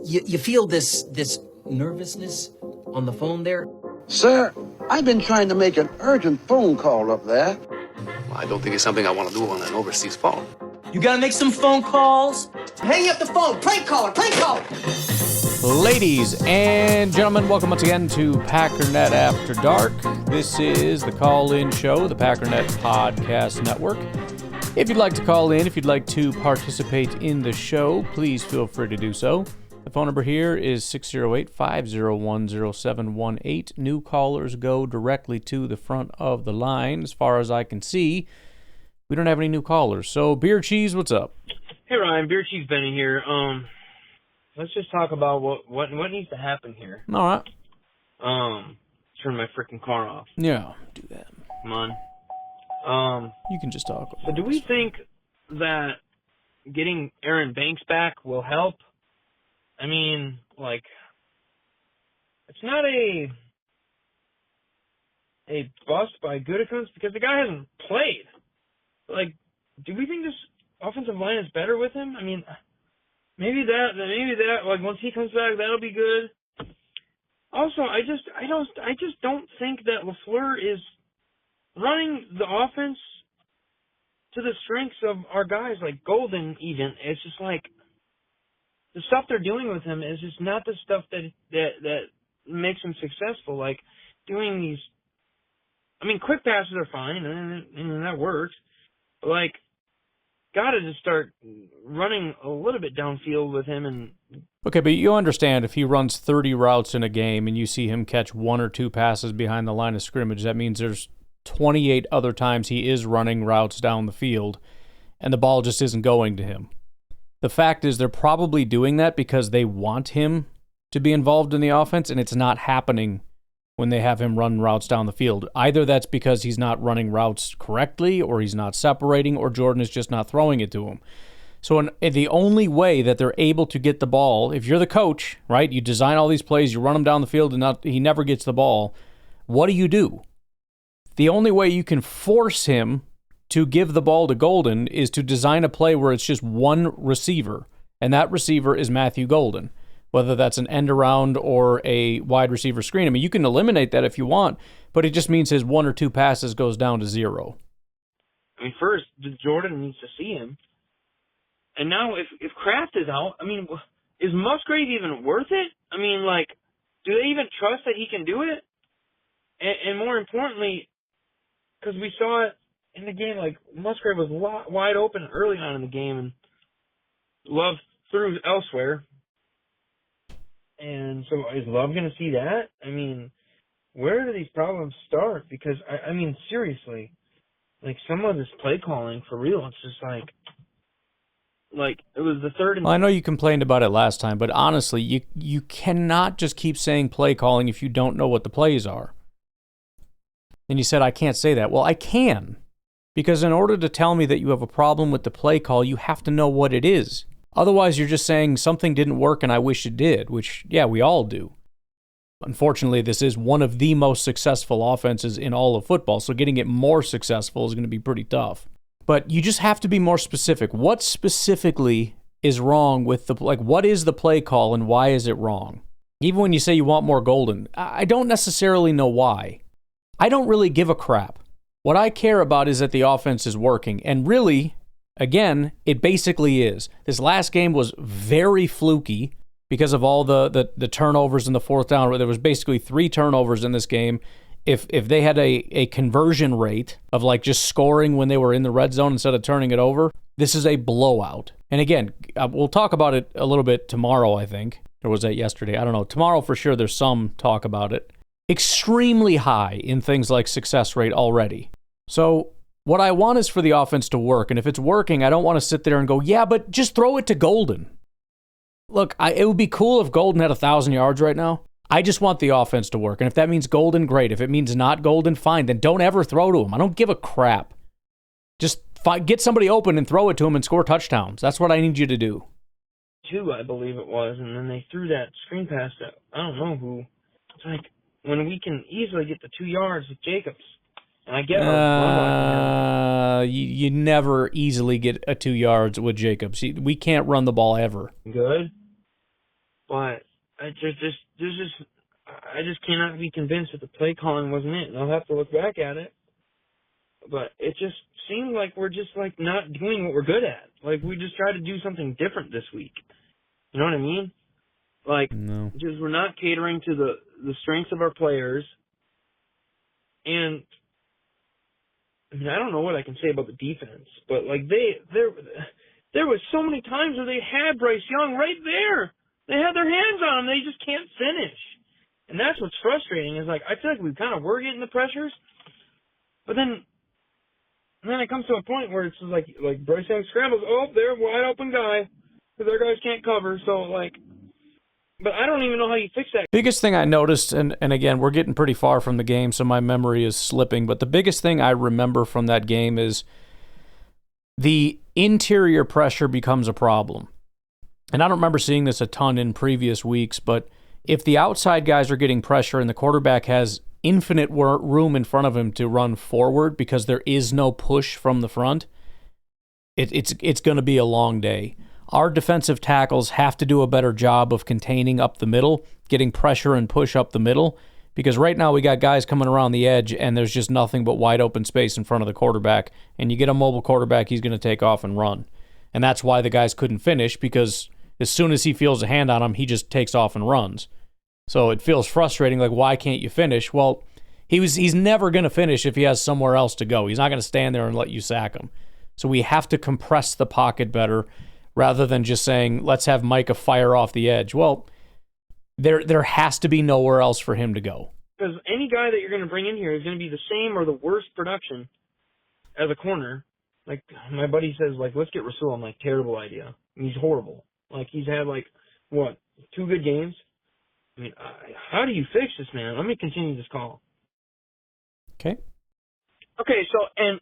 You feel this nervousness on the phone there? Sir, I've been trying to make an urgent phone call up there. Well, I don't think it's something I want to do on an overseas phone. You gotta make some phone calls. Hang up the phone. Prank caller. Ladies and gentlemen, welcome once again to Packernet After Dark. This is the call-in show, the Packernet Podcast Network. If you'd like to call in, if you'd like to participate in the show, please feel free to do so. The phone number here is 608-501-0718. New callers go directly to the front of the line. As far as I can see, we don't have any new callers. So, Beer Cheese, what's up? Hey, Ryan. Beer Cheese Benny here. Let's just talk about what needs to happen here. All right. Turn my freaking car off. Yeah, do that. Come on. You can just talk. So do we think that getting Aaron Banks back will help? I mean, like, it's not a bust by good accounts because the guy hasn't played. Like, do we think this offensive line is better with him? I mean, maybe that, like, once he comes back, that'll be good. Also, I just don't think that LaFleur is running the offense to the strengths of our guys, like Golden even. It's just like the stuff they're doing with him is just not the stuff that makes him successful. Like doing these, I mean, quick passes are fine, and that works. But like, gotta just start running a little bit downfield with him. And okay, but you understand if he runs 30 routes in a game and you see him catch one or two passes behind the line of scrimmage, that means there's 28 other times he is running routes down the field, and the ball just isn't going to him. The fact is they're probably doing that because they want him to be involved in the offense, and it's not happening when they have him run routes down the field. Either that's because he's not running routes correctly, or he's not separating, or Jordan is just not throwing it to him. So the only way that they're able to get the ball, if you're the coach, right, you design all these plays, you run them down the field, and he never gets the ball, what do? The only way you can force him to give the ball to Golden is to design a play where it's just one receiver, and that receiver is Matthew Golden, whether that's an end around or a wide receiver screen. I mean, you can eliminate that if you want, but it just means his one or two passes goes down to zero. I mean, first, Jordan needs to see him. And now if Kraft is out, I mean, is Musgrave even worth it? I mean, like, do they even trust that he can do it? And more importantly, because we saw it in the game, like, Musgrave was wide open early on in the game, and Love threw elsewhere. And so is Love going to see that? I mean, where do these problems start? Because, I mean, seriously, like, some of this play calling, for real, it's just like it was the third. Well, I know you complained about it last time, but honestly, you cannot just keep saying play calling if you don't know what the plays are. And you said, I can't say that. Well, I can. Because in order to tell me that you have a problem with the play call, you have to know what it is. Otherwise, you're just saying something didn't work and I wish it did, which, yeah, we all do. Unfortunately, this is one of the most successful offenses in all of football, so getting it more successful is going to be pretty tough. But you just have to be more specific. What specifically is wrong with what is the play call and why is it wrong? Even when you say you want more Golden, I don't necessarily know why. I don't really give a crap. What I care about is that the offense is working. And really, again, it basically is. This last game was very fluky because of all the turnovers in the fourth down. There was basically 3 turnovers in this game. If they had a conversion rate of like just scoring when they were in the red zone instead of turning it over, this is a blowout. And again, we'll talk about it a little bit tomorrow, I think. Or was that yesterday? I don't know. Tomorrow for sure there's some talk about it. Extremely high in things like success rate already. So what I want is for the offense to work. And if it's working, I don't want to sit there and go, yeah, but just throw it to Golden. Look, it would be cool if Golden had 1,000 yards right now. I just want the offense to work. And if that means Golden, great. If it means not Golden, fine. Then don't ever throw to him. I don't give a crap. Just get somebody open and throw it to him and score touchdowns. That's what I need you to do. 2, I believe it was. And then they threw that screen pass to, I don't know who. It's like, when we can easily get the 2 yards with Jacobs. And I get you never easily get a 2 yards with Jacobs. We can't run the ball ever. Good. but I just cannot be convinced that the play calling wasn't it. And I'll have to look back at it. But it just seems like we're just like not doing what we're good at. Like we just try to do something different this week. You know what I mean? Like just we're not catering to the strengths of our players. And I mean, I don't know what I can say about the defense, but like there was so many times where they had Bryce Young right there. They had their hands on him. They just can't finish. And that's what's frustrating is like I feel like we kind of were getting the pressures, but then it comes to a point where it's just like Bryce Young scrambles. Oh, they're a wide open guy because their guys can't cover. So like, but I don't even know how you fix that. Biggest thing I noticed, and again, we're getting pretty far from the game, so my memory is slipping, but the biggest thing I remember from that game is the interior pressure becomes a problem. And I don't remember seeing this a ton in previous weeks, but if the outside guys are getting pressure and the quarterback has infinite room in front of him to run forward because there is no push from the front, it's going to be a long day. Our defensive tackles have to do a better job of containing up the middle, getting pressure and push up the middle, because right now we got guys coming around the edge and there's just nothing but wide open space in front of the quarterback, and you get a mobile quarterback, he's going to take off and run. And that's why the guys couldn't finish, because as soon as he feels a hand on him, he just takes off and runs. So it feels frustrating, like, why can't you finish? Well, he's never going to finish if he has somewhere else to go. He's not going to stand there and let you sack him. So we have to compress the pocket better rather than just saying, let's have Micah fire off the edge. Well, there has to be nowhere else for him to go. Because any guy that you're going to bring in here is going to be the same or the worst production as a corner. Like, my buddy says, like, let's get Rasul. I'm like, terrible idea. And he's horrible. Like, he's had, like, 2 good games? I mean, how do you fix this, man? Let me continue this call. Okay. Okay, so, and,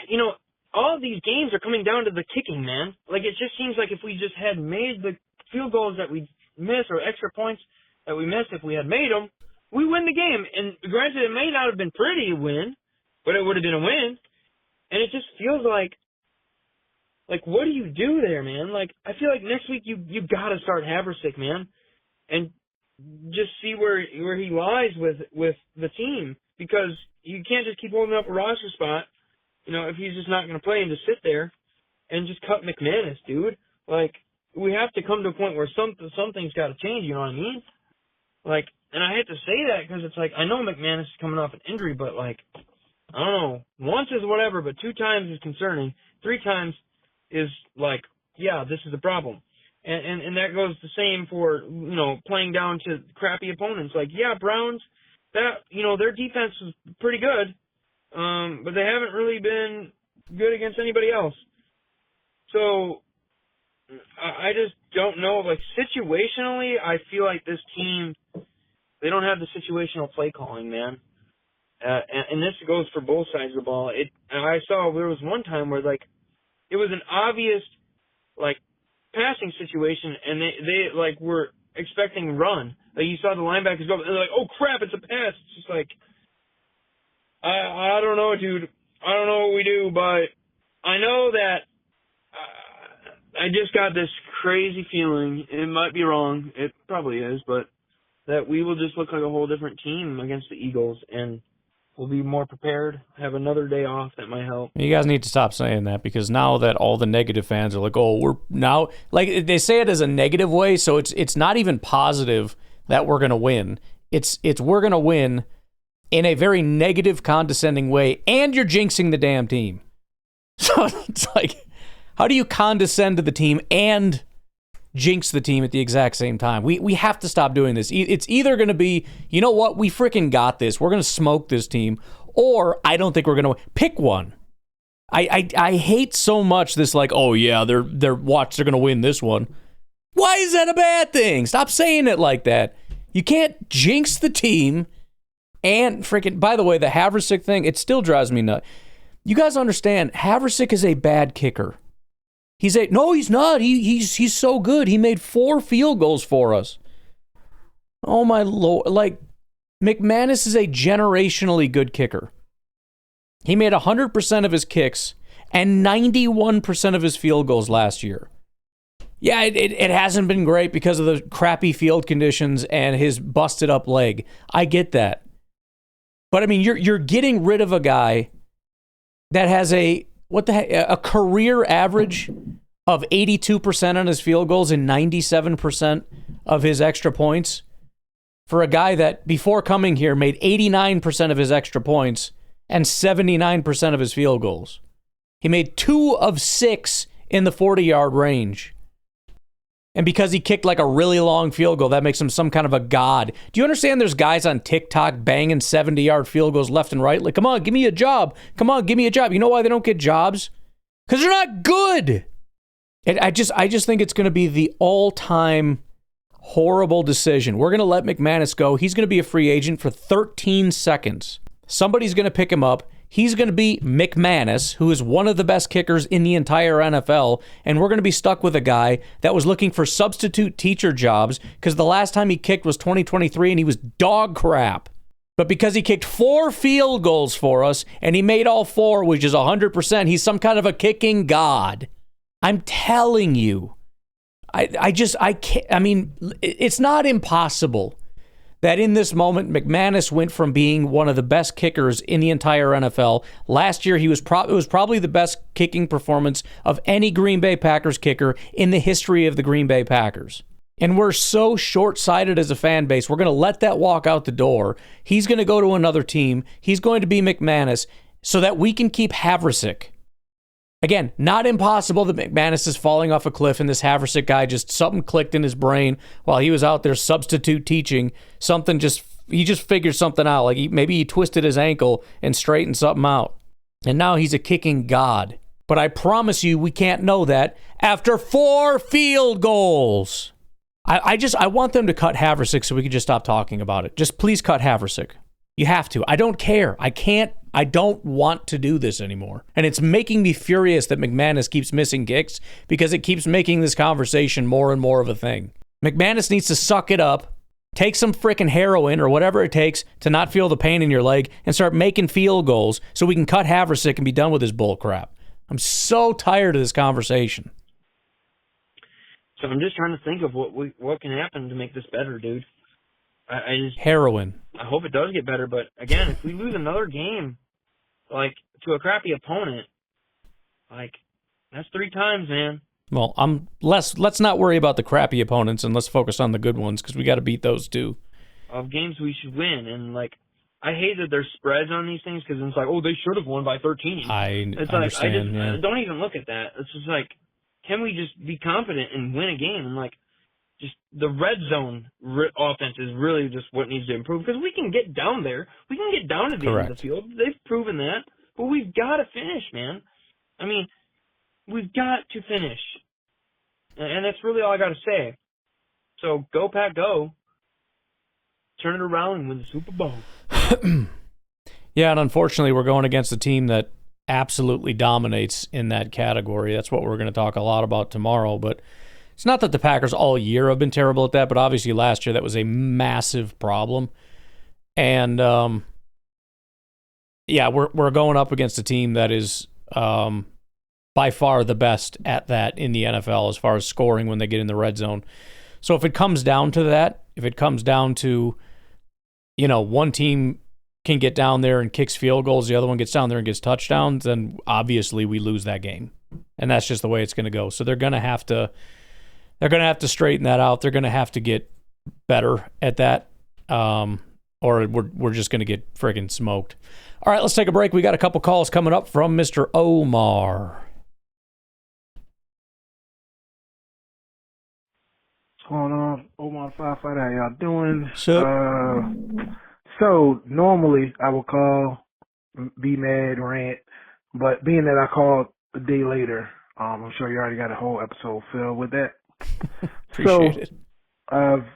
you know, all of these games are coming down to the kicking, man. Like, it just seems like if we just had made the field goals that we miss or extra points that we miss, if we had made them, we win the game. And granted, it may not have been pretty a win, but it would have been a win. And it just feels like, what do you do there, man? Like, I feel like next week you got to start Haversick, man. And just see where he lies with the team, because you can't just keep holding up a roster spot, you know, if he's just not going to play and just sit there and just cut McManus, dude. Like, we have to come to a point where something's got to change, you know what I mean? Like, and I hate to say that because it's like, I know McManus is coming off an injury, but like, I don't know, once is whatever, but 2 times is concerning. 3 times is like, yeah, this is a problem. And that goes the same for, you know, playing down to crappy opponents. Like, yeah, Browns, that, you know, their defense is pretty good, but they haven't really been good against anybody else. So I just don't know. Like, situationally, I feel like this team, they don't have the situational play calling, man. And this goes for both sides of the ball. I saw there was one time where, like, it was an obvious, like, passing situation, and they like were expecting run. Like, you saw the linebackers go, and they're like, oh crap, it's a pass. It's just like, I don't know, dude. I don't know what we do, but I know that I just got this crazy feeling. It might be wrong. It probably is, but that we will just look like a whole different team against the Eagles, and we'll be more prepared, have another day off. That might help. You guys need to stop saying that, because now that all the negative fans are like, oh, we're now, like, they say it as a negative way, so it's not even positive that we're going to win. It's we're going to win in a very negative, condescending way, and you're jinxing the damn team. So it's like, how do you condescend to the team and jinx the team at the exact same time? We have to stop doing this. It's either going to be, you know what, we freaking got this, we're going to smoke this team, or I don't think we're going to pick one. I hate so much this, like, oh yeah, they're going to win this one. Why is that a bad thing? Stop saying it like that. You can't jinx the team and freaking, by the way, the Haversick thing, it still drives me nuts. You guys understand, Haversick is a bad kicker. No, he's not. He's so good. He made 4 field goals for us. Oh my Lord. Like, McManus is a generationally good kicker. He made 100% of his kicks and 91% of his field goals last year. Yeah, it hasn't been great because of the crappy field conditions and his busted up leg. I get that. But I mean, you're getting rid of a guy that has a career average of 82% on his field goals and 97% of his extra points for a guy that before coming here made 89% of his extra points and 79% of his field goals. He made 2 of 6 in the 40-yard range. And because he kicked like a really long field goal, that makes him some kind of a god. Do you understand there's guys on TikTok banging 70-yard field goals left and right? Like, come on, give me a job. Come on, give me a job. You know why they don't get jobs? Because they're not good. And I just think it's going to be the all-time horrible decision. We're going to let McManus go. He's going to be a free agent for 13 seconds. Somebody's going to pick him up. He's going to be McManus, who is one of the best kickers in the entire NFL, and we're going to be stuck with a guy that was looking for substitute teacher jobs because the last time he kicked was 2023 and he was dog crap. But because he kicked 4 field goals for us and he made all 4, which is 100%, he's some kind of a kicking god. I'm telling you. I can't. I mean, it's not impossible that in this moment, McManus went from being one of the best kickers in the entire NFL. Last year, it was probably the best kicking performance of any Green Bay Packers kicker in the history of the Green Bay Packers. And we're so short-sighted as a fan base, we're going to let that walk out the door. He's going to go to another team. He's going to be McManus so that we can keep Havrasek. Again, not impossible that McManus is falling off a cliff and this Havrasek guy something clicked in his brain while he was out there substitute teaching. He just figured something out. Like maybe he twisted his ankle and straightened something out. And now he's a kicking god. But I promise you, we can't know that after 4 field goals. I want them to cut Havrasek so we can just stop talking about it. Just please cut Havrasek. You have to. I don't care. I don't want to do this anymore. And it's making me furious that McManus keeps missing kicks because it keeps making this conversation more and more of a thing. McManus needs to suck it up, take some frickin' heroin or whatever it takes to not feel the pain in your leg and start making field goals so we can cut Havrasek and be done with this bull crap. I'm so tired of this conversation. So I'm just trying to think of what can happen to make this better, dude. Heroin. I hope it does get better, but again, if we lose another game, like to a crappy opponent, like that's 3 times, man. Well, let's not worry about the crappy opponents and let's focus on the good ones because we got to beat those too. Of games we should win, and like I hate that there's spreads on these things because it's like, oh, they should have won by 13. It's understand. Yeah. Don't even look at that. It's just like, can we just be confident and win a game? And like, just the red zone offense is really just what needs to improve because we can get down there. We can get down to the end of the field. They've proven that. But we've got to finish, man. I mean, we've got to finish. And that's really all I got to say. So go, Pack, go. Turn it around and win the Super Bowl. Yeah, and unfortunately, we're going against a team that absolutely dominates in that category. That's what we're going to talk a lot about tomorrow, but it's not that the Packers all year have been terrible at that, but obviously last year that was a massive problem. And we're going up against a team that is by far the best at that in the NFL as far as scoring when they get in the red zone. So if it comes down to that, if it comes down to, one team can get down there and kicks field goals, the other one gets down there and gets touchdowns, then obviously we lose that game. And that's just the way it's going to go. So they're going to have to straighten that out. They're going to have to get better at that, or we're just going to get friggin' smoked. All right, let's take a break. We got a couple calls coming up from Mr. Omar. What's going on? Omar Firefighter, how y'all doing? So, so normally I would call, be mad, rant, but being that I called a day later, I'm sure you already got a whole episode filled with that. Appreciate it. I've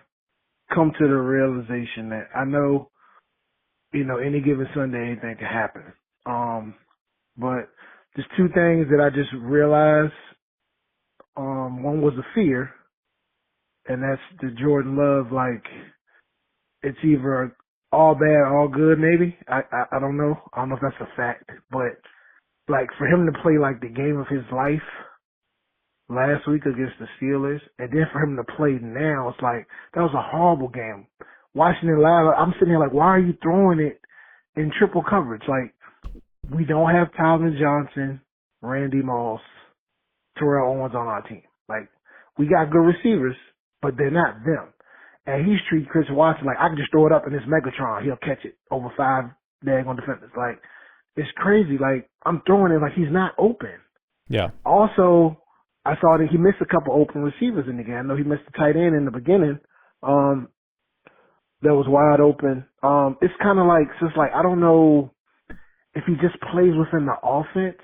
come to the realization that I know, any given Sunday, anything can happen. But there's 2 things that I just realized. One was a fear, and that's the Jordan Love, like, it's either all bad, all good, maybe. I don't know. I don't know if that's a fact, but, like, for him to play, like, the game of his life, last week against the Steelers, and then for him to play now, it's like that was a horrible game. Watching it live, I'm sitting here like, why are you throwing it in triple coverage? Like, we don't have Calvin Johnson, Randy Moss, Terrell Owens on our team. Like, we got good receivers, but they're not them. And he's treating Chris Watson like, I can just throw it up in this Megatron. He'll catch it over 5 daggone defenders. Like, it's crazy. Like, I'm throwing it like he's not open. Yeah. Also, I saw that he missed a couple open receivers in the game. I know he missed the tight end in the beginning. That was wide open. It's kind of like, so it's like, I don't know if he just plays within the offense.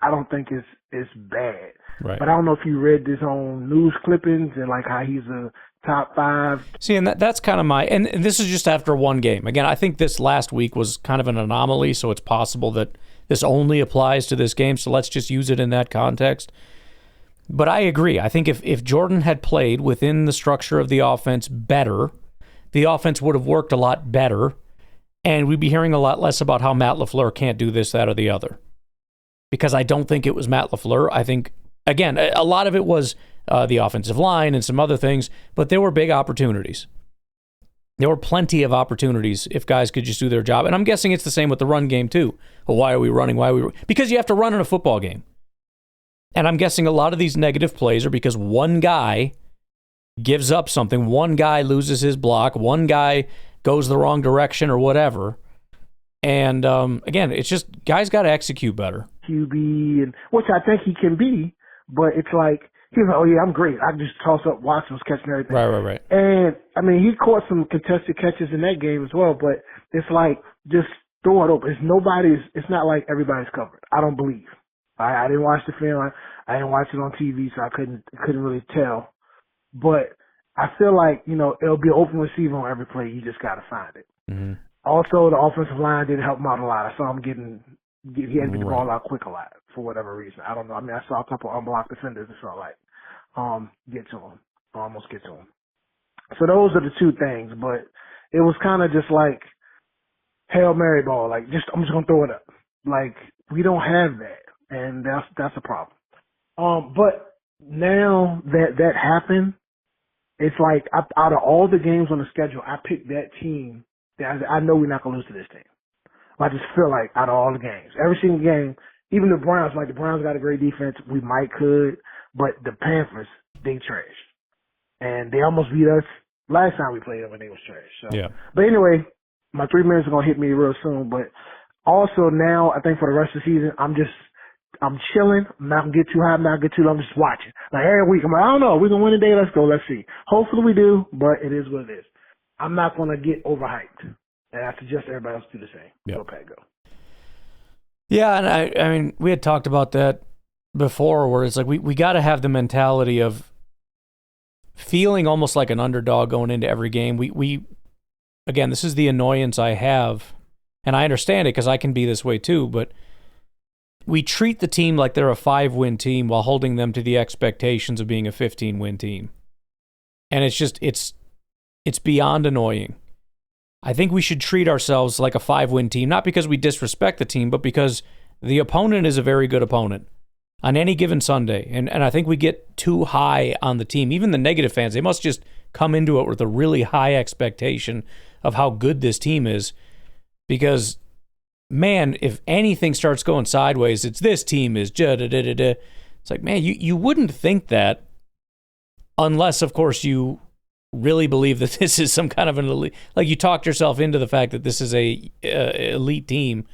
I don't think it's bad. Right. But I don't know if you read this on news clippings and like how he's a top 5. See, and that's kind of and this is just after one game. Again, I think this last week was kind of an anomaly, so it's possible that this only applies to this game, so let's just use it in that context. But I agree. I think if Jordan had played within the structure of the offense better, the offense would have worked a lot better, and we'd be hearing a lot less about how Matt LaFleur can't do this, that, or the other. Because I don't think it was Matt LaFleur. I think, again, a lot of it was the offensive line and some other things, but there were big opportunities. There were plenty of opportunities if guys could just do their job. And I'm guessing it's the same with the run game, too. Well, why are we running? Because you have to run in a football game. And I'm guessing a lot of these negative plays are because one guy gives up something, one guy loses his block, one guy goes the wrong direction or whatever. And again, it's just guys got to execute better. QB, and which I think he can be, but it's like, he's like, oh yeah, I'm great. I just toss up Watson was catching everything. Right. And I mean, he caught some contested catches in that game as well, but it's like, just throw it open. It's not like everybody's covered. I don't believe. I didn't watch the film. I didn't watch it on TV, so I couldn't really tell. But I feel like, it'll be an open receiver on every play. You just got to find it. Mm-hmm. Also, the offensive line didn't help him out a lot. I saw him he had to get the ball out quick a lot for whatever reason. I don't know. I mean, I saw a couple unblocked defenders that felt like get to him, almost get to him. So those are the two things. But it was kind of just like Hail Mary ball. Like, I'm just gonna throw it up. Like, we don't have that, and that's a problem. But now that happened, it's like out of all the games on the schedule, I picked that team. I know we're not gonna lose to this team. I just feel like out of all the games, every single game, even the Browns, like the Browns got a great defense, we could, but the Panthers, they trash. And they almost beat us last time we played them when they was trash. So. Yeah. But anyway, my 3 minutes are going to hit me real soon. But also now, I think for the rest of the season, I'm chilling. I'm not going to get too high. I'm not going to get too low. I'm just watching. Like every week, I'm like, I don't know. We're going to win today. Let's go. Let's see. Hopefully we do, but it is what it is. I'm not going to get overhyped. And I suggest everybody else do the same. Yep. Go Pack, go. Yeah, and I mean, we had talked about that before, where it's like we got to have the mentality of feeling almost like an underdog going into every game. We again, this is the annoyance I have, and I understand it because I can be this way too, but we treat the team like they're a 5-win team while holding them to the expectations of being a 15-win team. And it's just, it's beyond annoying. I think we should treat ourselves like a 5-win team, not because we disrespect the team, but because the opponent is a very good opponent on any given Sunday. And I think we get too high on the team. Even the negative fans, they must just come into it with a really high expectation of how good this team is. Because, man, if anything starts going sideways, it's this team is da-da-da-da-da. It's like, man, you wouldn't think that unless, of course, you really believe that this is some kind of an elite, like you talked yourself into the fact that this is a elite team,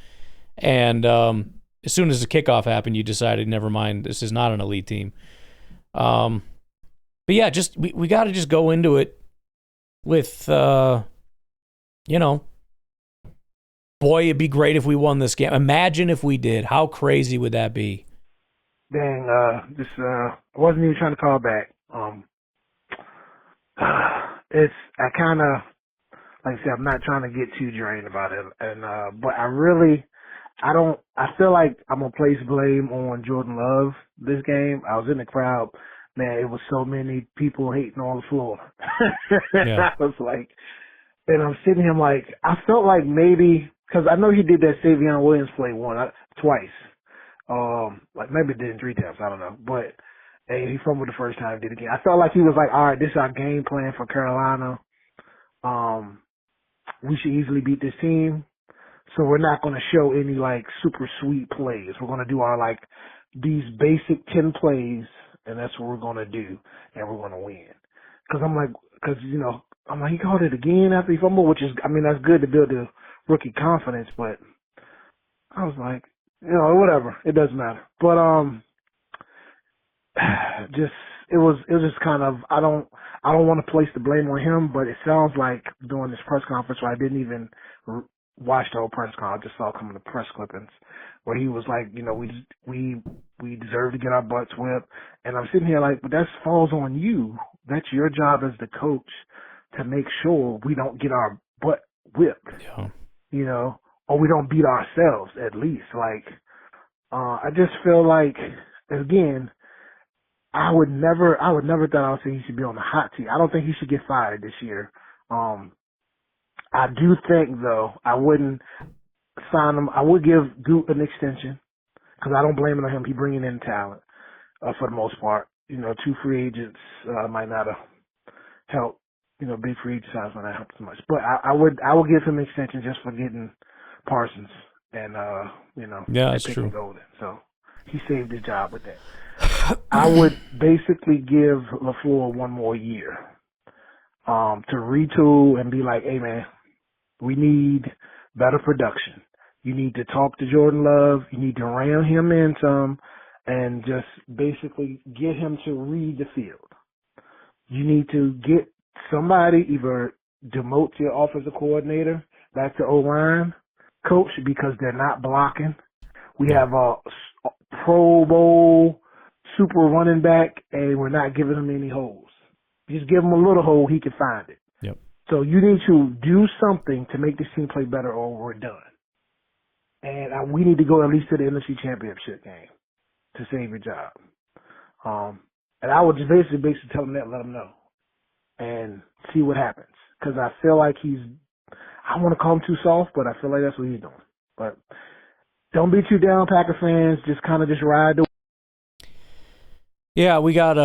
and as soon as the kickoff happened, you decided, never mind, this is not an elite team. But yeah, just we got to just go into it with, boy, it'd be great if we won this game. Imagine if we did. How crazy would that be? Dang, I wasn't even trying to call back. I kind of, like I said, I'm not trying to get too drained about it, and but I feel like I'm gonna place blame on Jordan Love this game. I was in the crowd, man, it was so many people hating on the floor. Yeah. I was like, and I'm sitting here, I'm like, I felt like maybe, because I know he did that Savion Williams play twice, like maybe did it 3 times, I don't know, but Hey, he fumbled the first time, did it again. I felt like he was like, all right, this is our game plan for Carolina. We should easily beat this team. So we're not going to show any like super sweet plays. We're going to do our like these basic 10 plays, and that's what we're going to do, and we're going to win. Cause I'm like, he called it again after he fumbled, which is, I mean, that's good to build the rookie confidence, but I was like, whatever. It doesn't matter. But, it was just kind of, I don't want to place the blame on him, but it sounds like during this press conference where I didn't even watch the whole press conference, I just saw some of the press clippings where he was like, we deserve to get our butts whipped. And I'm sitting here like, but that falls on you. That's your job as the coach to make sure we don't get our butt whipped, or we don't beat ourselves at least. Like, I just feel like, again, I would never thought I would say he should be on the hot seat. I don't think he should get fired this year. I do think though, I wouldn't sign him. I would give Goot an extension because I don't blame it on him. He bringing in talent, for the most part. 2 free agents, might not have helped. Big free agent size might not help as much. But I would give him an extension just for getting Parsons and, yeah, that's picking true. Golden. So he saved his job with that. I would basically give LaFleur 1 more year to retool and be like, hey, man, we need better production. You need to talk to Jordan Love. You need to ram him in some and just basically get him to read the field. You need to get somebody, either demote your offensive coordinator back to O-line coach because they're not blocking. We have a Pro Bowl super running back, and we're not giving him any holes. Just give him a little hole, he can find it. Yep. So you need to do something to make this team play better or we're done. And we need to go at least to the NFC Championship game to save your job. And I would just basically tell him that, let him know, and see what happens. Because I feel like I don't want to call him too soft, but I feel like that's what he's doing. But don't be too down, Packer fans. Just kind of ride the. Yeah, we got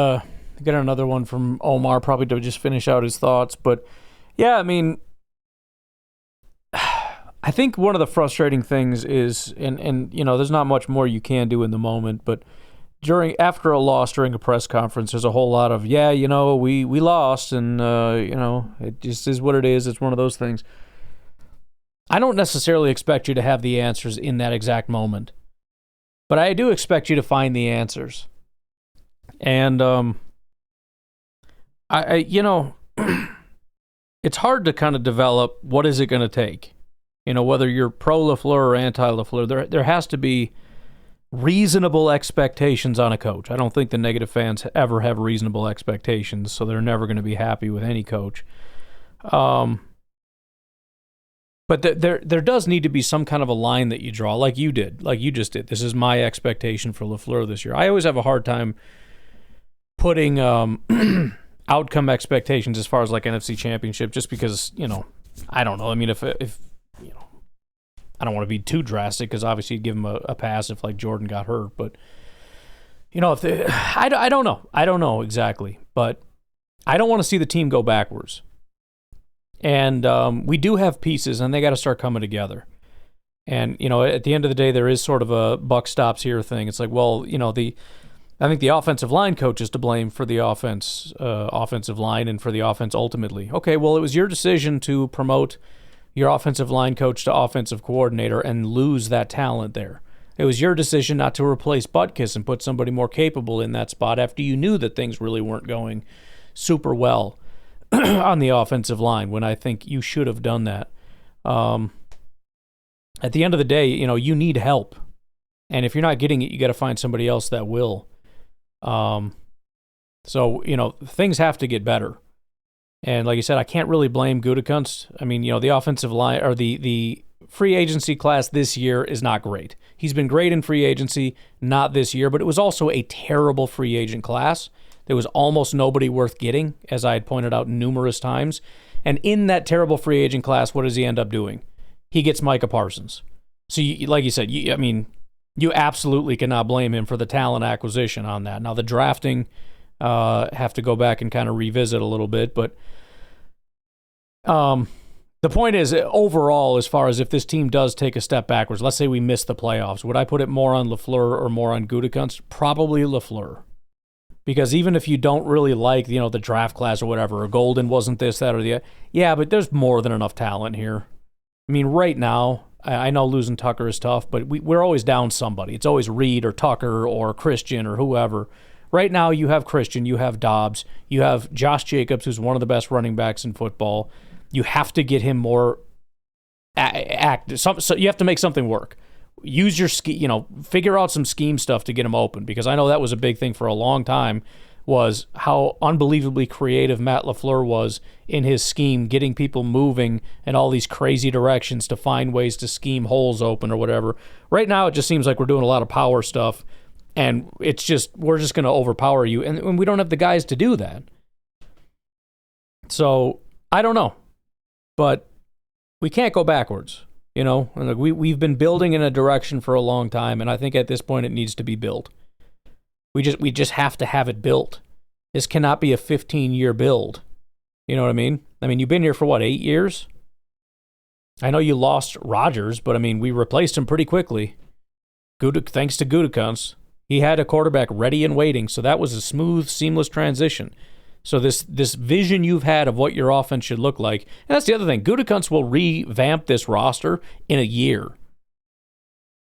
another one from Omar, probably to just finish out his thoughts. But yeah, I mean, I think one of the frustrating things is, and there's not much more you can do in the moment, but after a loss during a press conference, there's a whole lot of, we lost, and it just is what it is. It's one of those things. I don't necessarily expect you to have the answers in that exact moment, but I do expect you to find the answers. And it's hard to kind of develop what is it going to take. Whether you're pro LaFleur or anti LaFleur, there has to be reasonable expectations on a coach. I don't think the negative fans ever have reasonable expectations, so they're never going to be happy with any coach. But there does need to be some kind of a line that you draw, like you just did. This is my expectation for LaFleur this year. I always have a hard time putting outcome expectations as far as like NFC Championship, just because, I don't know. I mean, if I don't want to be too drastic, because obviously you'd give him a pass if like Jordan got hurt, but I don't know exactly, but I don't want to see the team go backwards. And we do have pieces, and they got to start coming together. And at the end of the day, there is sort of a buck stops here thing. It's like, well, I think the offensive line coach is to blame for the offensive line and for the offense ultimately. Okay, well, it was your decision to promote your offensive line coach to offensive coordinator and lose that talent there. It was your decision not to replace Butkus and put somebody more capable in that spot after you knew that things really weren't going super well on the offensive line, when I think you should have done that. At the end of the day, you need help. And if you're not getting it, you got to find somebody else that will. So, things have to get better. And like you said, I can't really blame Gutekunst. I mean, the offensive line, or the free agency class this year is not great. He's been great in free agency, not this year, but it was also a terrible free agent class. There was almost nobody worth getting, as I had pointed out numerous times. And in that terrible free agent class, what does he end up doing? He gets Micah Parsons. So, like you said, You absolutely cannot blame him for the talent acquisition on that. Now, the drafting, have to go back and kind of revisit a little bit, but the point is, overall, as far as if this team does take a step backwards, let's say we miss the playoffs, would I put it more on LaFleur or more on Gutekunst? Probably LaFleur. Because even if you don't really like, the draft class or whatever, or Golden wasn't this, that, or the other, yeah, but there's more than enough talent here. I mean, right now, I know losing Tucker is tough, but we're always down somebody. It's always Reed or Tucker or Christian or whoever. Right now, you have Christian, you have Dobbs, you have Josh Jacobs, who's one of the best running backs in football. You have to get him more active. So you have to make something work. Use your figure out some scheme stuff to get him open, because I know that was a big thing for a long time, was how unbelievably creative Matt LaFleur was in his scheme, getting people moving in all these crazy directions to find ways to scheme holes open or whatever. Right now, it just seems like we're doing a lot of power stuff, and we're just going to overpower you, and we don't have the guys to do that. So I don't know. But we can't go backwards, We've been building in a direction for a long time, and I think at this point it needs to be built. We just have to have it built. This cannot be a 15-year build. You know what I mean? I mean, you've been here for 8 years? I know you lost Rodgers, but I mean, we replaced him pretty quickly. Thanks to Gutekunst. He had a quarterback ready and waiting, so that was a smooth, seamless transition. So this vision you've had of what your offense should look like, and that's the other thing, Gutekunst will revamp this roster in a year.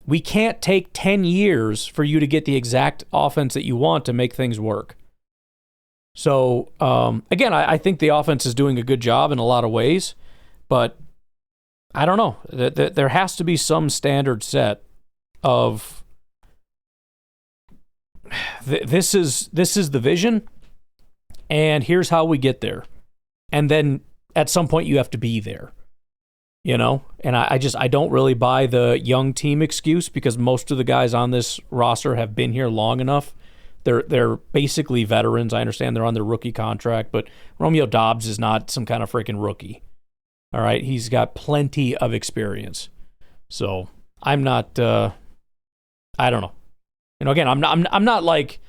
We can't take 10 years for you to get the exact offense that you want to make things work. So, again, I think the offense is doing a good job in a lot of ways, but I don't know. There has to be some standard set of this is the vision. And here's how we get there. And then at some point you have to be there, And I don't really buy the young team excuse, because most of the guys on this roster have been here long enough. They're basically veterans. I understand they're on their rookie contract, but Romeo Dobbs is not some kind of freaking rookie. All right, he's got plenty of experience. So I'm not. I don't know. Again, I'm not like.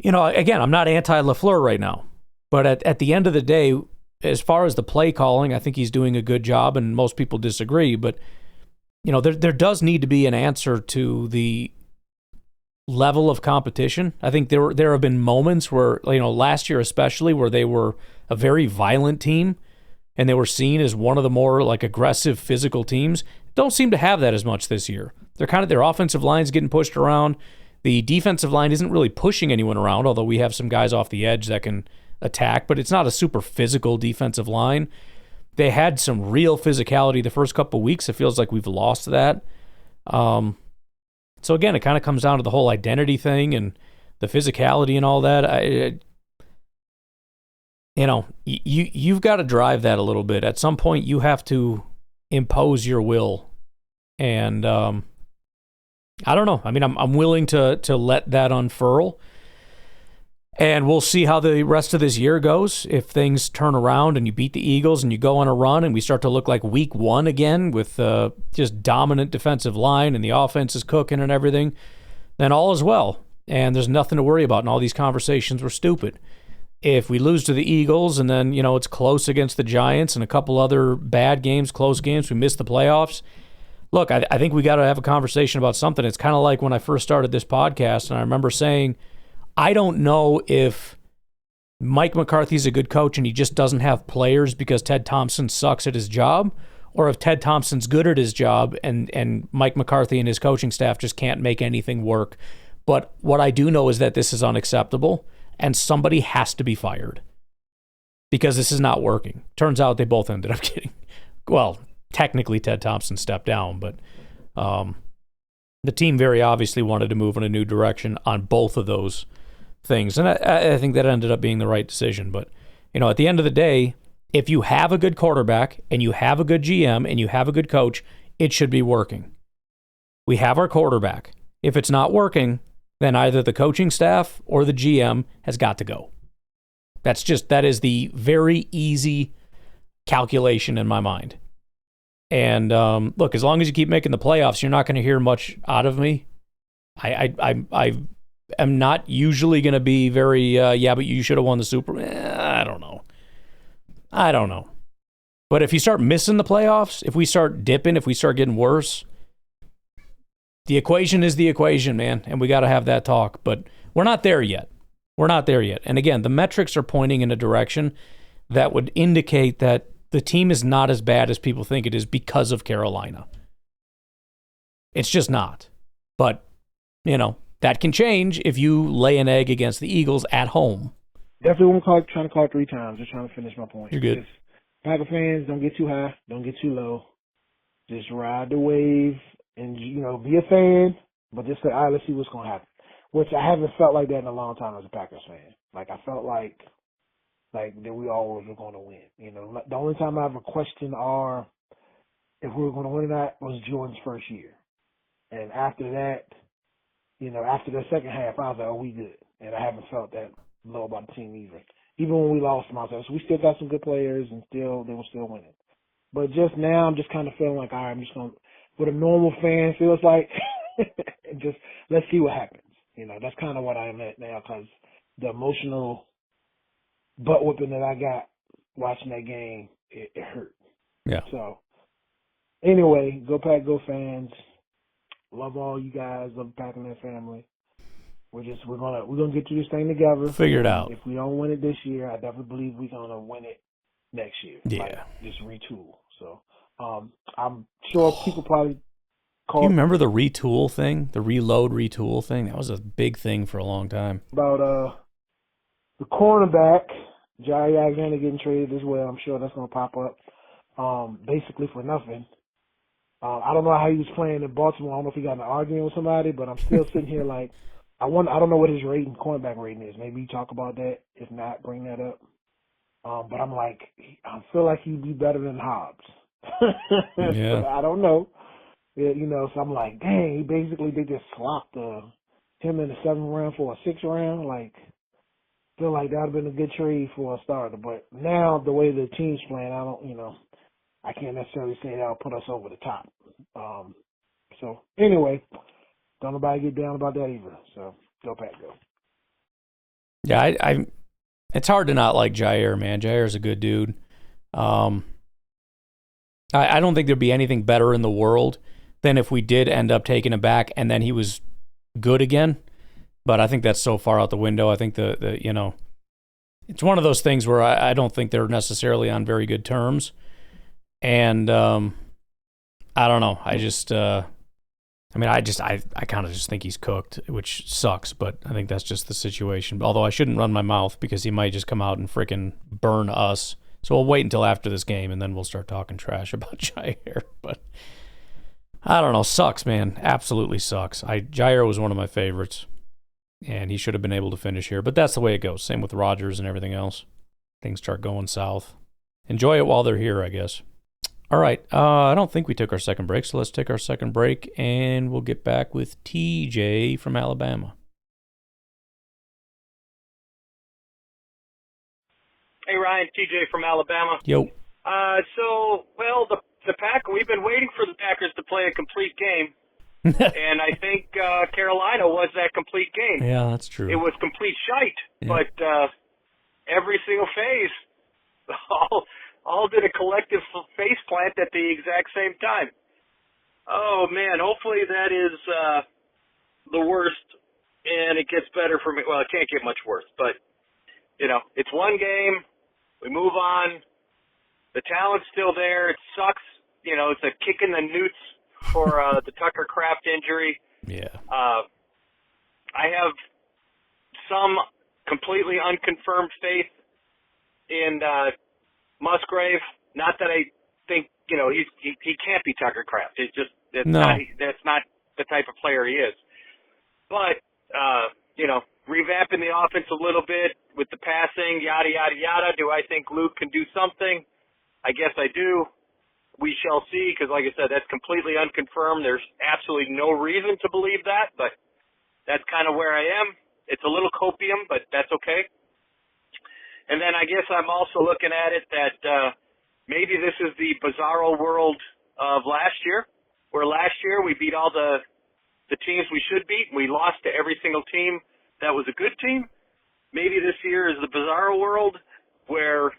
Again, I'm not anti-LaFleur right now, but at the end of the day, as far as the play calling, I think he's doing a good job, and most people disagree, but, there does need to be an answer to the level of competition. I think there have been moments where, last year especially, where they were a very violent team, and they were seen as one of the more, aggressive physical teams. Don't seem to have that as much this year. Their offensive line's getting pushed around. The defensive line isn't really pushing anyone around, although we have some guys off the edge that can attack, but it's not a super physical defensive line. They had some real physicality the first couple of weeks. It feels like we've lost that. So again, it kind of comes down to the whole identity thing and the physicality and all that. You've got to drive that a little bit. At some point, you have to impose your will, and I don't know. I mean, I'm willing to let that unfurl, and we'll see how the rest of this year goes. If things turn around and you beat the Eagles and you go on a run and we start to look like week 1 again with just dominant defensive line and the offense is cooking and everything, then all is well, and there's nothing to worry about, and all these conversations were stupid. If we lose to the Eagles and then, it's close against the Giants and a couple other bad games, close games, we miss the playoffs, look, I think we got to have a conversation about something. It's kind of like when I first started this podcast, and I remember saying, I don't know if Mike McCarthy's a good coach and he just doesn't have players because Ted Thompson sucks at his job, or if Ted Thompson's good at his job and Mike McCarthy and his coaching staff just can't make anything work. But what I do know is that this is unacceptable, and somebody has to be fired because this is not working. Turns out they both ended up getting, well, technically Ted Thompson stepped down, but the team very obviously wanted to move in a new direction on both of those things. And I think that ended up being the right decision. But, at the end of the day, if you have a good quarterback and you have a good GM and you have a good coach, it should be working. We have our quarterback. If it's not working, then either the coaching staff or the GM has got to go. That is the very easy calculation in my mind. And look, as long as you keep making the playoffs, you're not going to hear much out of me. I am not usually going to be very, yeah, but you should have won the Super. I don't know. But if you start missing the playoffs, if we start dipping, if we start getting worse, the equation is the equation, man, and we got to have that talk. But we're not there yet. And again, the metrics are pointing in a direction that would indicate that the team is not as bad as people think it is because of Carolina. It's just not. But, that can change if you lay an egg against the Eagles at home. Definitely trying to call 3 times. Just trying to finish my point. You're good. Packer fans, don't get too high. Don't get too low. Just ride the wave and, be a fan, but just say, all right, let's see what's going to happen. Which I haven't felt like that in a long time as a Packers fan. Like, I felt like that we always were going to win. The only time I ever questioned if we were going to win or not was Jordan's first year. And after that, after the second half, I was like, oh, we good. And I haven't felt that low about the team either. Even when we lost them, I was like, so we still got some good players and they were still winning. But just now, I'm just kind of feeling like, all right, I'm just going to, what a normal fan feels like, and just let's see what happens. That's kind of what I am at now because the emotional butt whooping that I got watching that game, it hurt. Yeah. So, anyway, go Pack, go fans. Love all you guys. Love the Packernet family. We're gonna get through this thing together. Figure it out. If we don't win it this year, I definitely believe we're gonna win it next year. Yeah. Just retool. So, I'm sure people probably call. Do you remember the retool thing? The reload retool thing? That was a big thing for a long time. About the cornerback, Jai Alexander getting traded as well. I'm sure that's gonna pop up. Basically for nothing. I don't know how he was playing in Baltimore. I don't know if he got in an argument with somebody, but I'm still sitting here like, I don't know what his cornerback rating is. Maybe you talk about that. If not, bring that up. But I'm like, I feel like he'd be better than Hobbs. Yeah. I don't know. Yeah, so I'm like, dang, they just slopped him in the 7th round for a 6th round. Like, feel like that would have been a good trade for a starter. But now the way the team's playing, I can't necessarily say that'll put us over the top. So anyway, don't nobody get down about that either. So go Pack, go. Yeah, it's hard to not like Jair, man. Jair's a good dude. I don't think there'd be anything better in the world than if we did end up taking him back and then he was good again. But I think that's so far out the window. I think it's one of those things where I don't think they're necessarily on very good terms. And I don't know. I kind of just think he's cooked, which sucks, but I think that's just the situation. Although I shouldn't run my mouth because he might just come out and freaking burn us. So we'll wait until after this game and then we'll start talking trash about Jair. But I don't know. Sucks, man. Absolutely sucks. Jair was one of my favorites, and he should have been able to finish here. But that's the way it goes. Same with Rodgers and everything else. Things start going south. Enjoy it while they're here, I guess. All right, I don't think we took our second break, so let's take our second break, and we'll get back with TJ from Alabama. Hey, Ryan, TJ from Alabama. Yo. The Pack, we've been waiting for the Packers to play a complete game, and I think Carolina was that complete game. Yeah, that's true. It was complete shite, yeah. But every single phase, all did a collective face plant at the exact same time. Oh, man, hopefully that is the worst, and it gets better for me. Well, it can't get much worse, but, it's one game. We move on. The talent's still there. It sucks. It's a kick in the newts for the Tucker Kraft injury. Yeah. I have some completely unconfirmed faith in Musgrave. Not that I think he can't be Tucker Kraft. That's not the type of player he is. But revamping the offense a little bit with the passing, yada yada yada. Do I think Luke can do something? I guess I do. We shall see, because like I said, that's completely unconfirmed. There's absolutely no reason to believe that, but that's kind of where I am. It's a little copium, but that's okay. And then I guess I'm also looking at it that maybe this is the bizarro world of last year, where last year we beat all the teams we should beat. We lost to every single team that was a good team. Maybe this year is the bizarre world where,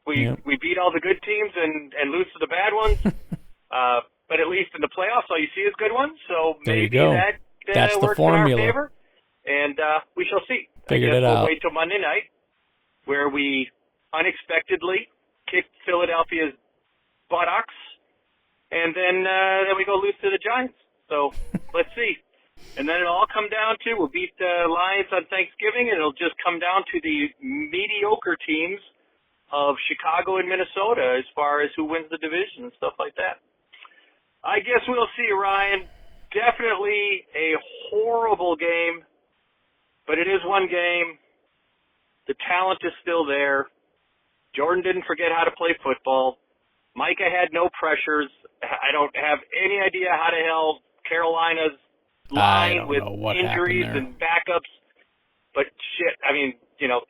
we beat all the good teams and lose to the bad ones. But at least in the playoffs, all you see is good ones. So maybe that That's the works formula. in our favor. And we shall see. Figured I guess it out. We'll wait till Monday night, where we unexpectedly kicked Philadelphia's buttocks, and then we go lose to the Giants. So let's see. And then it'll all come down to, we'll beat the Lions on Thanksgiving, and it'll just come down to the mediocre teams of Chicago and Minnesota as far as who wins the division and stuff like that. I guess we'll see, Ryan. Definitely a horrible game, but it is one game. The talent is still there. Jordan didn't forget how to play football. Micah had no pressures. I don't have any idea how the hell Carolina's line with injuries and backups. But shit, I mean,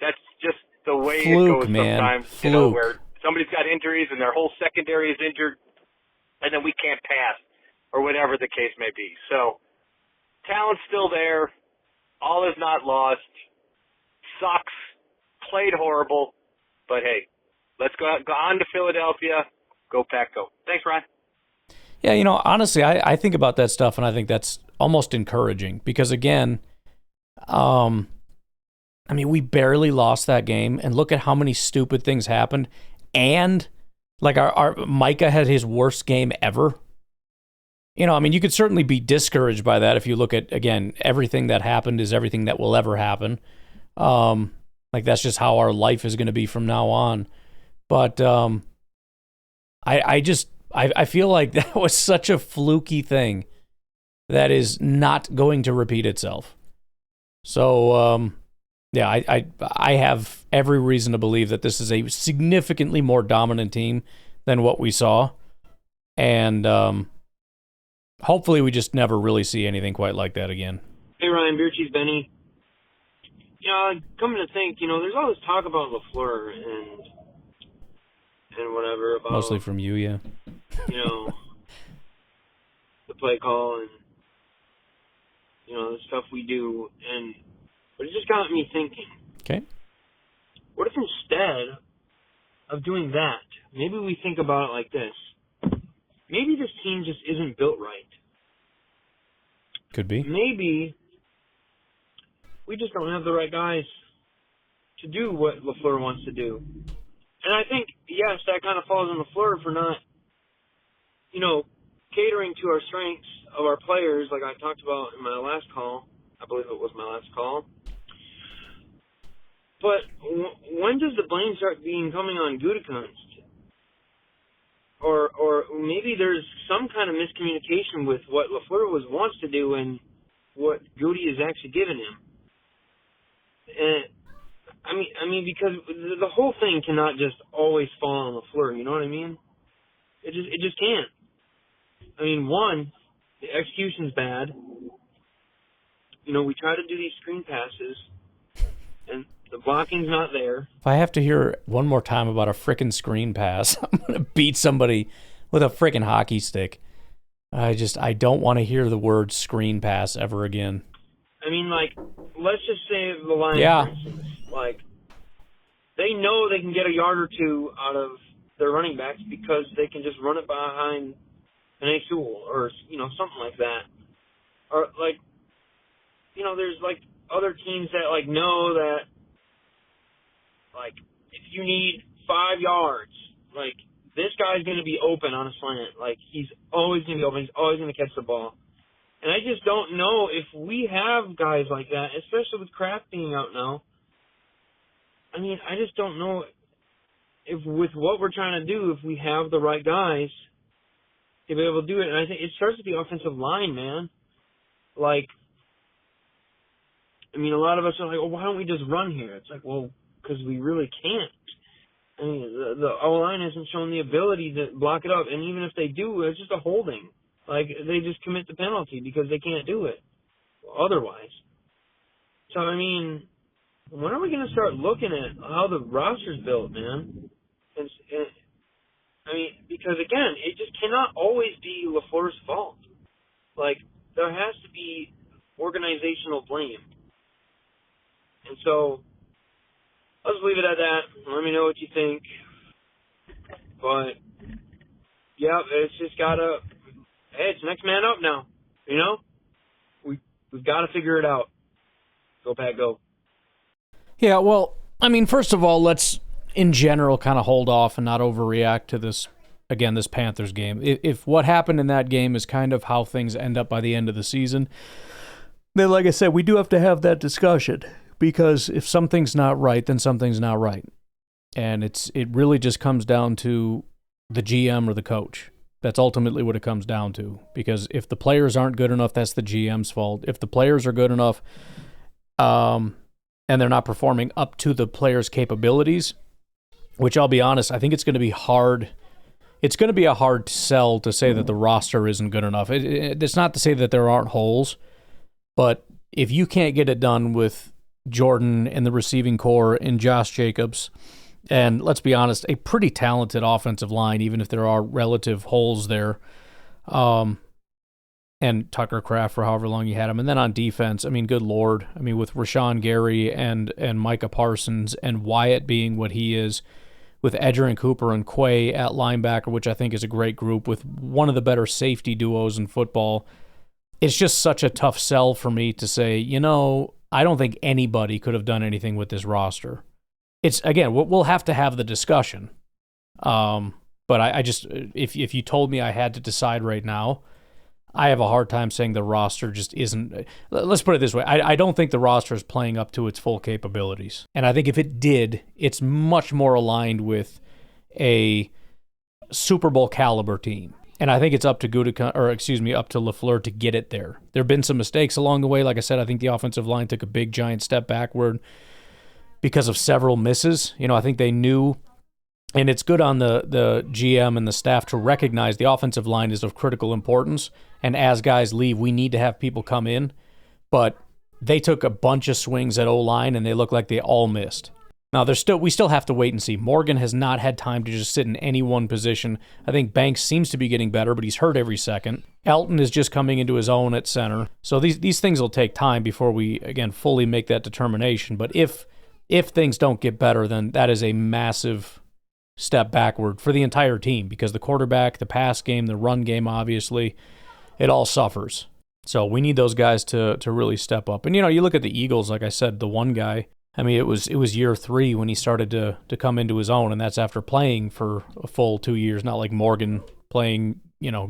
that's just the way it goes sometimes. Where somebody's got injuries and their whole secondary is injured, and then we can't pass, or whatever the case may be. So, talent's still there. All is not lost. Sucks. Played horrible. But hey, let's go on to Philadelphia. Go Pack, go. Thanks, Ryan. Yeah, honestly, I think about that stuff, and I think that's almost encouraging because, again, we barely lost that game, and look at how many stupid things happened, and like our Micah had his worst game ever. You could certainly be discouraged by that if you look at, again, everything that happened is everything that will ever happen. That's just how our life is going to be from now on. But I feel like that was such a fluky thing that is not going to repeat itself. So, I have every reason to believe that this is a significantly more dominant team than what we saw. And hopefully we just never really see anything quite like that again. Hey, Ryan, Beer Cheese Benny. Coming to think, there's all this talk about LaFleur and whatever about... Mostly from you, yeah. The play call and, the stuff we do. But it just got me thinking. Okay. What if instead of doing that, maybe we think about it like this. Maybe this team just isn't built right. Could be. Maybe we just don't have the right guys to do what LaFleur wants to do. And I think, yes, that kind of falls on LaFleur for not, catering to our strengths of our players, like I talked about in my last call. I believe it was my last call. But when does the blame start coming on Gutekunst? Or maybe there's some kind of miscommunication with what LaFleur wants to do and what Goody is actually giving him. And I mean, because the whole thing cannot just always fall on LaFleur. You know what I mean? It just can't. I mean, one, the execution's bad. We try to do these screen passes, and the blocking's not there. If I have to hear one more time about a frickin' screen pass, I'm going to beat somebody with a frickin' hockey stick. I don't want to hear the word screen pass ever again. I mean, let's just say the Lions, for instance. They know they can get a yard or two out of their running backs because they can just run it behind an A-Tool or, something like that. Or, there's, other teams that, know that, if you need 5 yards, this guy's going to be open on a slant. He's always going to be open. He's always going to catch the ball. And I just don't know if we have guys like that, especially with Kraft being out now. I mean, I just don't know if with what we're trying to do, if we have the right guys to be able to do it. And I think it starts with the offensive line, man. A lot of us are like, well, why don't we just run here? It's well, because we really can't. I mean, the O-line hasn't shown the ability to block it up. And even if they do, it's just a holding. They just commit the penalty because they can't do it otherwise. So, when are we going to start looking at how the roster's built, man? I mean, because again, it just cannot always be LaFleur's fault. Like, there has to be organizational blame. And so, I'll just leave it at that. Let me know what you think. But, yeah, it's just gotta, hey, it's next man up now. You know? We've got to figure it out. Go, Pat, go. Yeah, well, I mean, first of all, let's, in general, kind of hold off and not overreact to this, again, this Panthers game. If what happened in that game is kind of how things end up by the end of the season, then, like I said, we do have to have that discussion. Because if something's not right, then something's not right. And it really just comes down to the GM or the coach. That's ultimately what it comes down to. Because if the players aren't good enough, that's the GM's fault. If the players are good enough and they're not performing up to the players' capabilities, which I'll be honest, I think it's going to be hard. It's going to be a hard sell to say that the roster isn't good enough. It's not to say that there aren't holes, but if you can't get it done with Jordan and the receiving core and Josh Jacobs, and let's be honest, a pretty talented offensive line, even if there are relative holes there, and Tucker Kraft for however long you had him. And then on defense, I mean, good Lord. I mean, with Rashawn Gary and Micah Parsons and Wyatt being what he is, with Edgerrin Cooper and Quay at linebacker, which I think is a great group, with one of the better safety duos in football, it's just such a tough sell for me to say, I don't think anybody could have done anything with this roster. It's, again, we'll have to have the discussion. But I just, if you told me I had to decide right now, I have a hard time saying the roster just isn't. Let's put it this way. I don't think the roster is playing up to its full capabilities. And I think if it did, it's much more aligned with a Super Bowl caliber team. And I think it's up to up to LaFleur to get it there. There have been some mistakes along the way. Like I said, I think the offensive line took a big, giant step backward because of several misses. I think they knew, and it's good on the GM and the staff to recognize the offensive line is of critical importance. And as guys leave, we need to have people come in. But they took a bunch of swings at O-line, and they look like they all missed. Now, we still have to wait and see. Morgan has not had time to just sit in any one position. I think Banks seems to be getting better, but he's hurt every second. Elton is just coming into his own at center. So these things will take time before we, again, fully make that determination. But if things don't get better, then that is a massive step backward for the entire team, because the quarterback, the pass game, the run game, obviously, it all suffers. So we need those guys to really step up. And, you look at the Eagles, like I said, the one guy, I mean, it was year 3 when he started to come into his own, and that's after playing for a full 2 years, not like Morgan playing,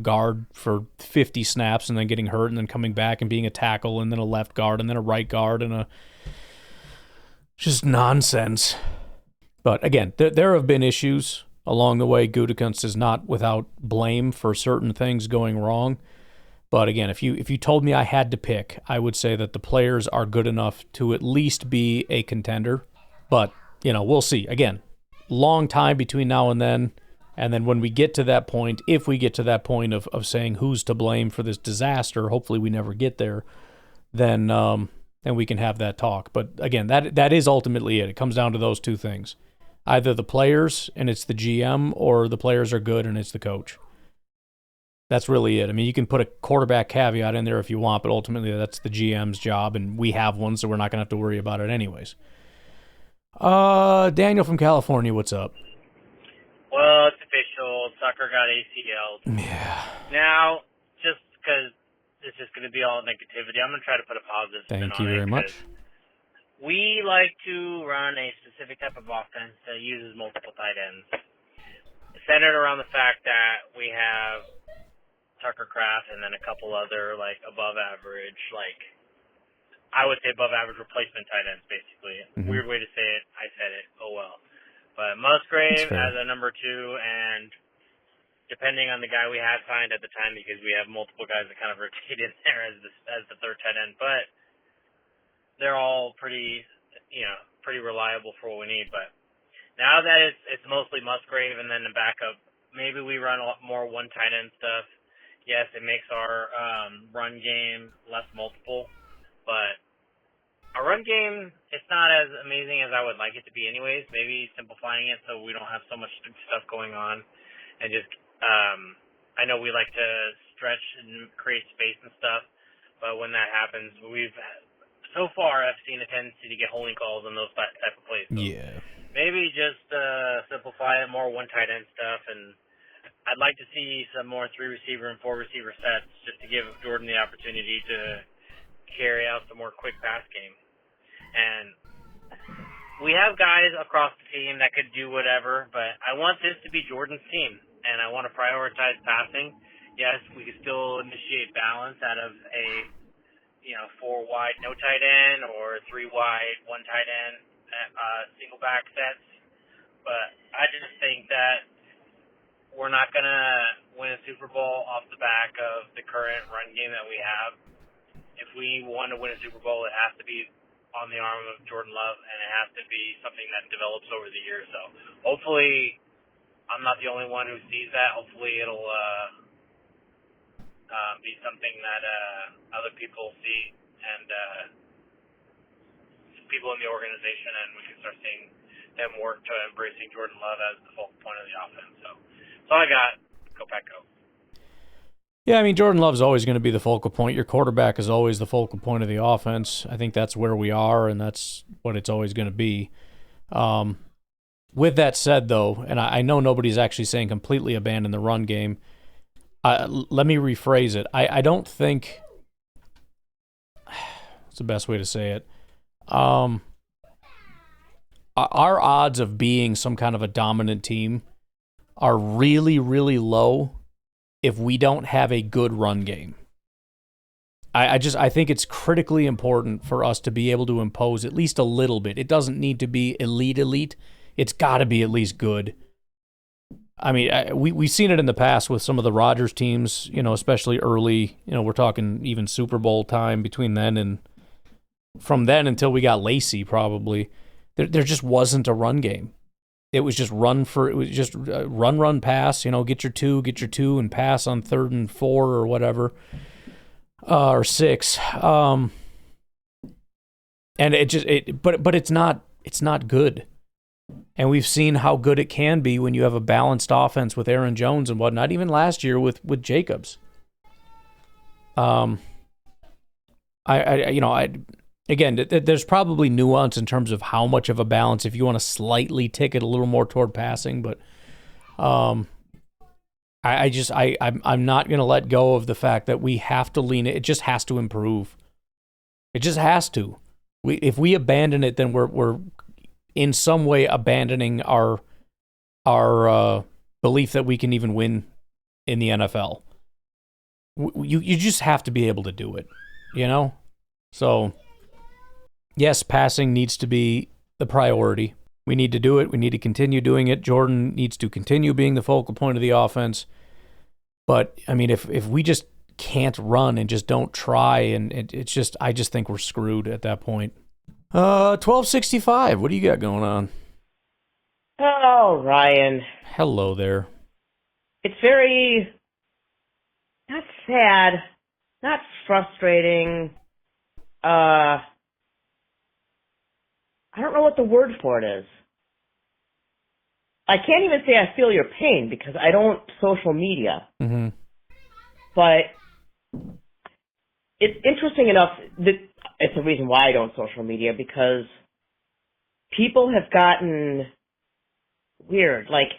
guard for 50 snaps and then getting hurt and then coming back and being a tackle and then a left guard and then a right guard and just nonsense. But again, there have been issues along the way. Gutekunst is not without blame for certain things going wrong. But again, if you told me I had to pick, I would say that the players are good enough to at least be a contender. But, we'll see. Again, long time between now and then when we get to that point, if we get to that point of saying who's to blame for this disaster, hopefully we never get there, then we can have that talk. But again, that is ultimately it. It comes down to those two things. Either the players and it's the GM, or the players are good and it's the coach. That's really it. I mean, you can put a quarterback caveat in there if you want, but ultimately that's the GM's job, and we have one, so we're not going to have to worry about it anyways. Daniel from California, what's up? Well, it's official. Tucker got ACL'd. Yeah. Now, just because it's just going to be all negativity, I'm going to try to put a positive spin on it. Thank you very much. We like to run a specific type of offense that uses multiple tight ends. It's centered around the fact that we have Tucker Kraft and then a couple other above average, I would say above average replacement tight ends, basically. Mm-hmm. Weird way to say it. I said it. Oh well. But Musgrave as a number 2, and depending on the guy we have signed at the time, because we have multiple guys that kind of rotate in there as the third tight end, but they're all pretty reliable for what we need. But now that it's mostly Musgrave and then the backup, maybe we run a lot more one tight end stuff. Yes, it makes our run game less multiple, but our run game, it's not as amazing as I would like it to be anyways. Maybe simplifying it so we don't have so much stuff going on. and just I know we like to stretch and create space and stuff, but when that happens, so far I've seen a tendency to get holding calls on those type of plays. So Yeah. maybe just simplify it, more one tight end stuff, and I'd like to see some more 3-receiver and 4-receiver sets just to give Jordan the opportunity to carry out some more quick pass game. And we have guys across the team that could do whatever, but I want this to be Jordan's team, and I want to prioritize passing. Yes, we can still initiate balance out of a 4 wide no tight end or 3 wide 1 tight end single back sets, but I just think that we're not going to win a Super Bowl off the back of the current run game that we have. If we want to win a Super Bowl, it has to be on the arm of Jordan Love, and it has to be something that develops over the years. So hopefully I'm not the only one who sees that. Hopefully it'll be something that other people see and people in the organization, and we can start seeing them work to embracing Jordan Love as the focal point of the offense. So that's all I got. Go Pack, go. Yeah, I mean, Jordan Love's always going to be the focal point. Your quarterback is always the focal point of the offense. I think that's where we are, and that's what it's always going to be. With that said, though, and I know nobody's actually saying completely abandon the run game, let me rephrase it. I don't think what's the best way to say it. Our odds of being some kind of a dominant team are really, really low if we don't have a good run game. I think it's critically important for us to be able to impose at least a little bit. It doesn't need to be elite. It's got to be at least good. I mean, we've seen it in the past with some of the Rodgers teams, especially early. We're talking even Super Bowl time between then and from then until we got Lacey, probably. There just wasn't a run game. It was just run, pass, get your two, and pass on 3rd and 4 or whatever, or 6. And but it's not good. And we've seen how good it can be when you have a balanced offense with Aaron Jones and whatnot, even last year with Jacobs. Again, there's probably nuance in terms of how much of a balance if you want to slightly tick it a little more toward passing, but I'm not going to let go of the fact that we have to lean it. It just has to improve. It just has to. If we abandon it, then we're in some way abandoning our belief that we can even win in the NFL. You just have to be able to do it, So, yes, passing needs to be the priority. We need to do it. We need to continue doing it. Jordan needs to continue being the focal point of the offense. But, I mean, if we just can't run and just don't try, and I just think we're screwed at that point. 1265, what do you got going on? Oh, Ryan. Hello there. It's very, not sad, not frustrating. I don't know what the word for it is. I can't even say I feel your pain because I don't social media. Mm-hmm. But it's interesting enough that it's the reason why I don't social media, because people have gotten weird. Like,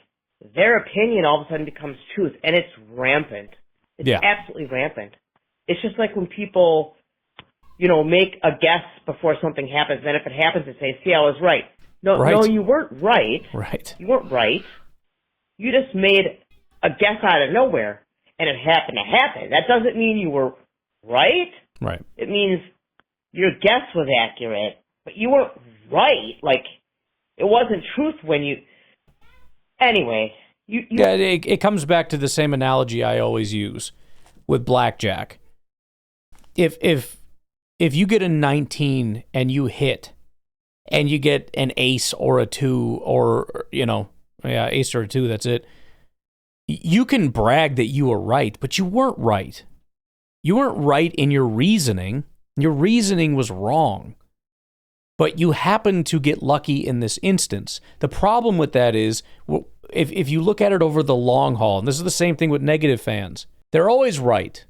their opinion all of a sudden becomes truth, and it's rampant. It's absolutely rampant. It's just like when people, make a guess before something happens, then if it happens, they say, see, I was right. No, you weren't right. Right. You weren't right. You just made a guess out of nowhere, and it happened to happen. That doesn't mean you were right. Right. It means your guess was accurate, but you weren't right. Like, it wasn't truth when you... Anyway, Yeah, it comes back to the same analogy I always use with blackjack. If you get a 19 and you hit, and you get an ace or a 2 or, ace or a 2, that's it. You can brag that you were right, but you weren't right. You weren't right in your reasoning. Your reasoning was wrong. But you happened to get lucky in this instance. The problem with that is, if you look at it over the long haul, and this is the same thing with negative fans, they're always right.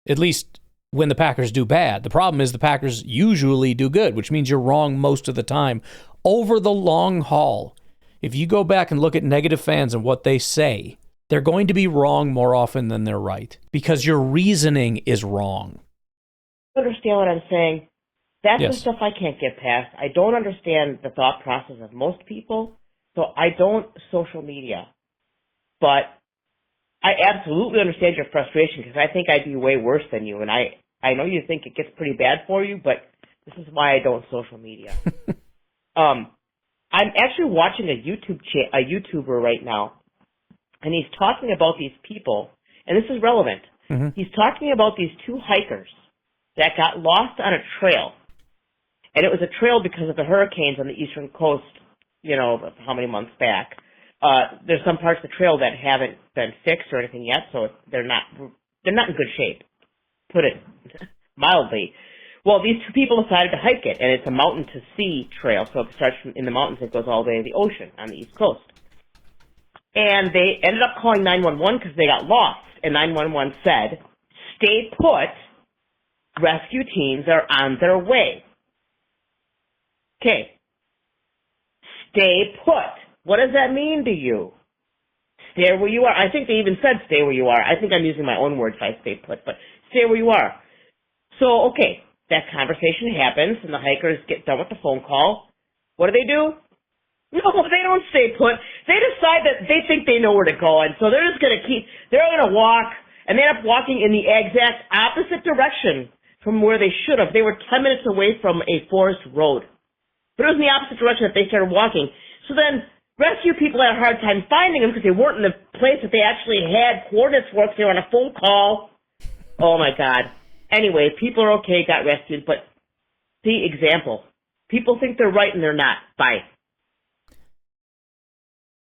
At least when the Packers do bad. The problem is the Packers usually do good, which means you're wrong most of the time. Over the long haul, if you go back and look at negative fans and what they say, they're going to be wrong more often than they're right because your reasoning is wrong. Understand what I'm saying? That's Yes. the stuff I can't get past. I don't understand the thought process of most people, so I don't social media. But I absolutely understand your frustration because I think I'd be way worse than you, and I know you think it gets pretty bad for you, but this is why I don't social media. I'm actually watching a YouTuber right now, and he's talking about these people, and this is relevant. Mm-hmm. He's talking about these two hikers that got lost on a trail. And it was a trail because of the hurricanes on the eastern coast, how many months back. There's some parts of the trail that haven't been fixed or anything yet, so they're not in good shape, put it mildly. Well, these two people decided to hike it, and it's a mountain-to-sea trail, so it starts in the mountains and goes all the way to the ocean on the east coast. And they ended up calling 911 because they got lost, and 911 said, "Stay put, rescue teams are on their way." Okay. Stay put. What does that mean to you? Stay where you are. I think they even said stay where you are. I think I'm using my own words if I stay put, but stay where you are. So, okay, that conversation happens, and the hikers get done with the phone call. What do? No, they don't stay put. They decide that they think they know where to go, and so they're just going to walk, and they end up walking in the exact opposite direction from where they should have. They were 10 minutes away from a forest road. But it was in the opposite direction that they started walking. So then rescue people had a hard time finding them because they weren't in the place that they actually had coordinates for because they were on a phone call. Oh, my God. Anyway, people are okay, got rescued. But see, example. People think they're right and they're not. Bye.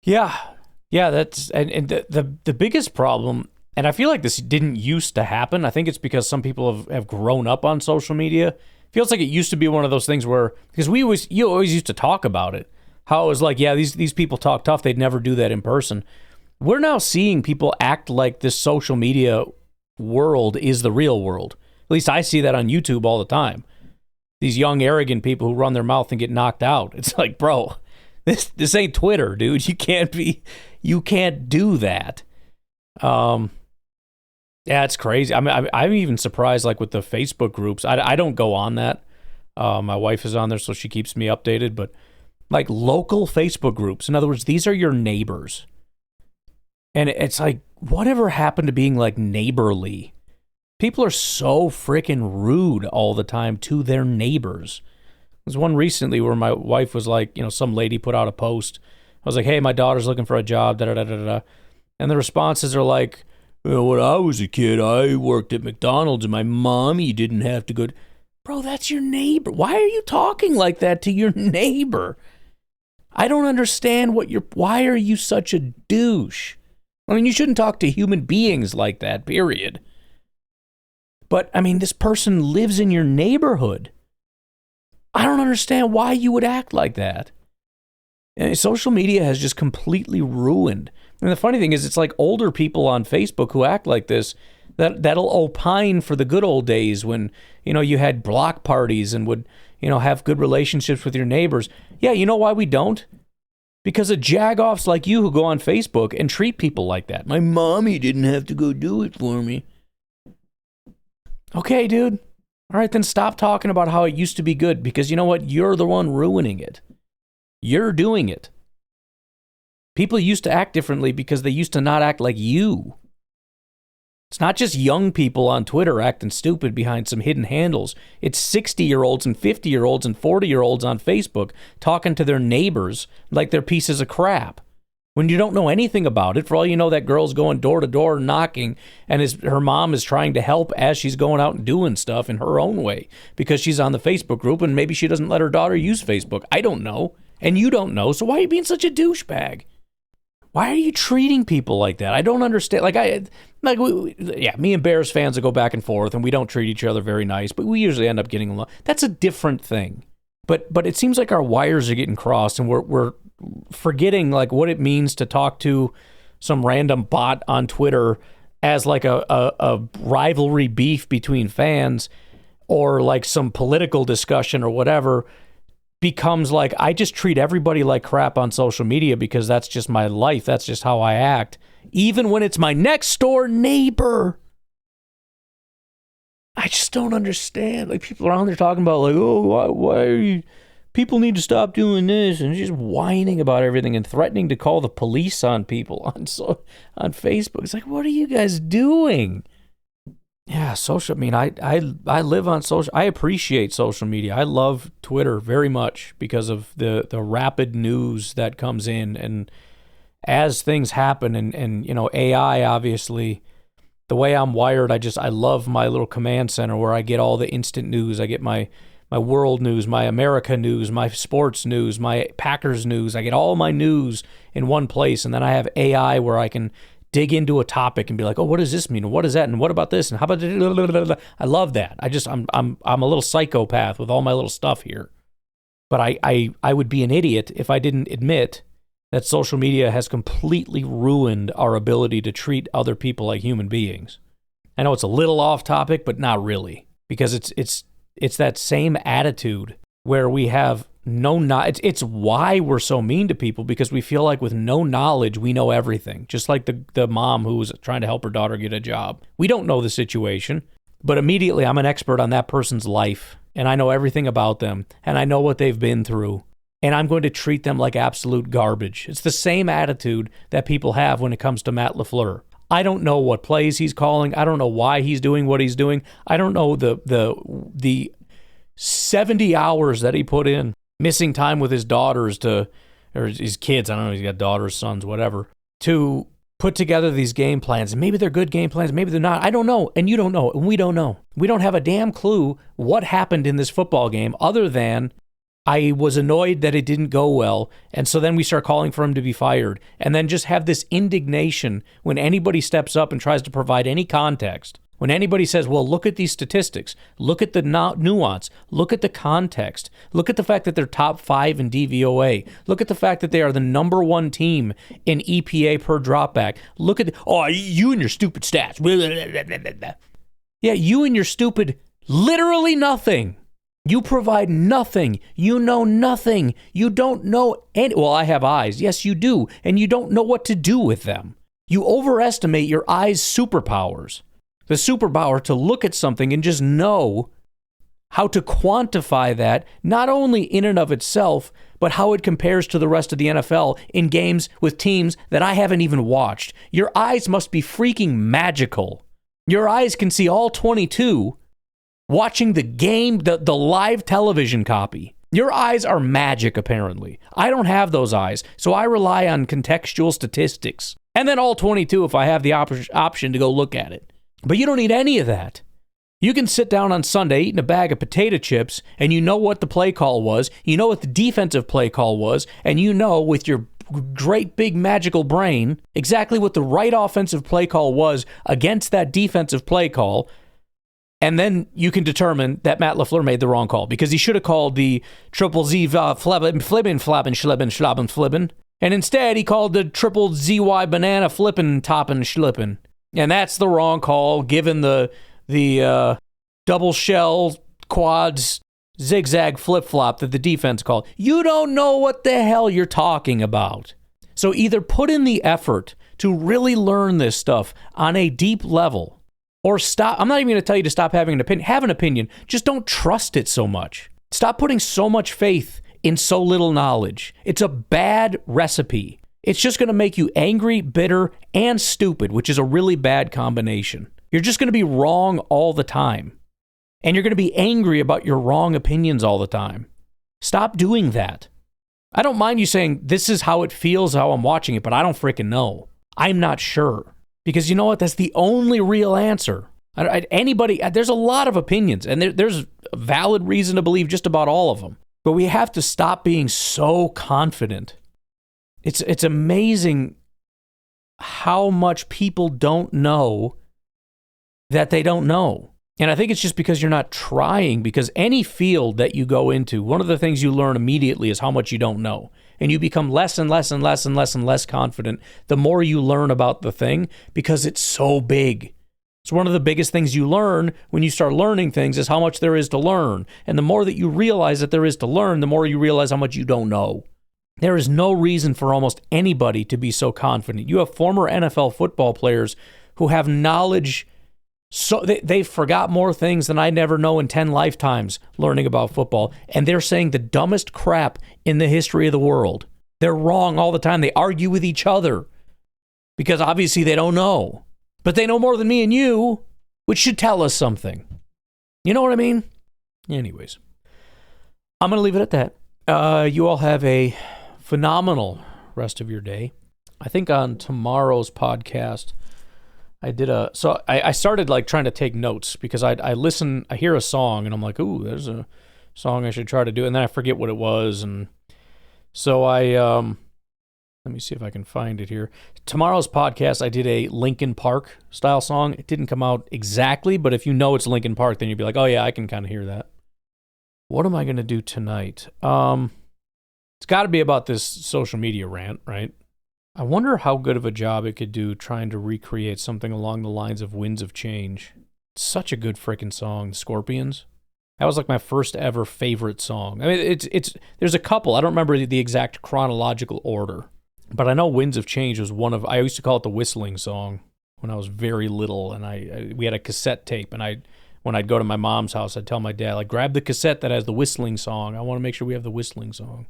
Yeah, that's and the biggest problem, and I feel like this didn't used to happen. I think it's because some people have grown up on social media. Feels like it used to be one of those things where, because you always used to talk about it, how it was like, yeah, these people talk tough, they'd never do that in person. We're now seeing people act like this social media world is the real world. At least I see that on YouTube all the time. These young, arrogant people who run their mouth and get knocked out. It's like, bro, this ain't Twitter, dude. You can't do that. Yeah, it's crazy. I mean, I'm even surprised, like with the Facebook groups. I don't go on that. My wife is on there, so she keeps me updated. But like local Facebook groups, in other words, these are your neighbors, and it's like, whatever happened to being like neighborly? People are so freaking rude all the time to their neighbors. There's one recently where my wife was like, some lady put out a post. I was like, hey, my daughter's looking for a job, da-da-da-da-da. And the responses are like, when I was a kid, I worked at McDonald's and my mommy didn't have to go. Bro, that's your neighbor. Why are you talking like that to your neighbor? I don't understand why are you such a douche? I mean, you shouldn't talk to human beings like that, period. But, I mean, this person lives in your neighborhood. I don't understand why you would act like that. And social media has just completely ruined. And the funny thing is, it's like older people on Facebook who act like this that'll opine for the good old days when, you had block parties and would, have good relationships with your neighbors. Yeah, you know why we don't? Because of jagoffs like you who go on Facebook and treat people like that. My mommy didn't have to go do it for me. Okay, dude. All right, then stop talking about how it used to be good, because you know what? You're the one ruining it. You're doing it. People used to act differently because they used to not act like you. It's not just young people on Twitter acting stupid behind some hidden handles. It's 60-year-olds and 50-year-olds and 40-year-olds on Facebook talking to their neighbors like they're pieces of crap. When you don't know anything about it, for all you know, that girl's going door to door knocking, and her mom is trying to help as she's going out and doing stuff in her own way because she's on the Facebook group, and maybe she doesn't let her daughter use Facebook. I don't know, and you don't know, so why are you being such a douchebag? Why are you treating people like that? I don't understand. Me and Bears fans will go back and forth, and we don't treat each other very nice, but we usually end up getting along. That's a different thing. But it seems like our wires are getting crossed, and we're forgetting like what it means to talk to some random bot on Twitter as like a rivalry beef between fans or like some political discussion or whatever becomes like, I just treat everybody like crap on social media because that's just my life. That's just how I act. Even when it's my next door neighbor. I just don't understand. Like, people are on there talking about like, oh, why are you... People need to stop doing this, and just whining about everything and threatening to call the police on people on Facebook. It's like, what are you guys doing? Yeah, social. I mean, I live on social. I appreciate social media. I love Twitter very much because of the rapid news that comes in, and as things happen, and you know, AI obviously. The way I'm wired, I love my little command center where I get all the instant news. I get my world news, my America news, my sports news, my Packers news. I get all my news in one place, and then I have AI where I can dig into a topic and be like, oh, what does this mean? And what is that? And what about this? And how about this? I love that. I'm a little psychopath with all my little stuff here. But I would be an idiot if I didn't admit that social media has completely ruined our ability to treat other people like human beings. I know it's a little off topic, but not really, because it's that same attitude where we have no knowledge. It's why we're so mean to people, because we feel like with no knowledge, we know everything. Just like the mom who was trying to help her daughter get a job. We don't know the situation, but immediately I'm an expert on that person's life, and I know everything about them, and I know what they've been through. And I'm going to treat them like absolute garbage. It's the same attitude that people have when it comes to Matt LaFleur. I don't know what plays he's calling. I don't know why he's doing what he's doing. I don't know the 70 hours that he put in, missing time with his daughters or his kids. I don't know, he's got daughters, sons, whatever, to put together these game plans. And maybe they're good game plans, maybe they're not. I don't know, and you don't know, and we don't know. We don't have a damn clue what happened in this football game other than I was annoyed that it didn't go well, and so then we start calling for him to be fired, and then just have this indignation when anybody steps up and tries to provide any context. When anybody says, well, look at these statistics, look at the nuance, look at the context, look at the fact that they're top 5 in DVOA, look at the fact that they are the number 1 team in EPA per dropback, look at, you and your stupid stats. Yeah, you and your stupid, literally nothing. You provide nothing. You know nothing. You don't know any. Well, I have eyes. Yes, you do. And you don't know what to do with them. You overestimate your eyes' superpowers. The superpower to look at something and just know how to quantify that, not only in and of itself, but how it compares to the rest of the NFL in games with teams that I haven't even watched. Your eyes must be freaking magical. Your eyes can see all 22 watching the game, the live television copy. Your eyes are magic, apparently. I don't have those eyes, so I rely on contextual statistics. And then all 22 if I have the option to go look at it. But you don't need any of that. You can sit down on Sunday eating a bag of potato chips, and you know what the play call was, you know what the defensive play call was, and you know with your great big magical brain exactly what the right offensive play call was against that defensive play call. And then you can determine that Matt LaFleur made the wrong call because he should have called the triple Z flibbin. And instead he called the triple ZY banana flippin' toppin' schlippin'. And that's the wrong call given the double shell quads zigzag flip-flop that the defense called. You don't know what the hell you're talking about. So either put in the effort to really learn this stuff on a deep level, or stop. I'm not even going to tell you to stop having an opinion. Have an opinion. Just don't trust it so much. Stop putting so much faith in so little knowledge. It's a bad recipe. It's just going to make you angry, bitter, and stupid, which is a really bad combination. You're just going to be wrong all the time. And you're going to be angry about your wrong opinions all the time. Stop doing that. I don't mind you saying, this is how it feels, how I'm watching it, but I don't freaking know. I'm not sure. Because you know what? That's the only real answer. Anybody, there's a lot of opinions, and there's a valid reason to believe just about all of them. But we have to stop being so confident. It's amazing how much people don't know that they don't know. And I think it's just because you're not trying, because any field that you go into, one of the things you learn immediately is how much you don't know. and you become less and less and less and less and less confident the more you learn about the thing, because it's so big. It's one of the biggest things you learn when you start learning things is how much there is to learn. And the more that you realize that there is to learn, the more you realize how much you don't know. There is no reason for almost anybody to be so confident. You have former NFL football players who have knowledge. So they've forgot more things than I never know in 10 lifetimes learning about football. And they're saying the dumbest crap in the history of the world. They're wrong all the time. They argue with each other because obviously they don't know. But they know more than me and you, which should tell us something. You know what I mean? Anyways, I'm going to leave it at that. You all have a phenomenal rest of your day. I think on tomorrow's podcast, I started like trying to take notes because I hear a song and I'm like, ooh, there's a song I should try to do. And then I forget what it was. And so let me see if I can find it here. Tomorrow's podcast, I did a Linkin Park style song. It didn't come out exactly, but if you know it's Linkin Park, then you'd be like, oh yeah, I can kind of hear that. What am I going to do tonight? It's got to be about this social media rant, right? I wonder how good of a job it could do trying to recreate something along the lines of Winds of Change. It's such a good freaking song, Scorpions. That was like my first ever favorite song. I mean, there's a couple. I don't remember the exact chronological order. But I know Winds of Change was I used to call it the whistling song when I was very little, and we had a cassette tape, and when I'd go to my mom's house, I'd tell my dad, like, grab the cassette that has the whistling song. I want to make sure we have the whistling song.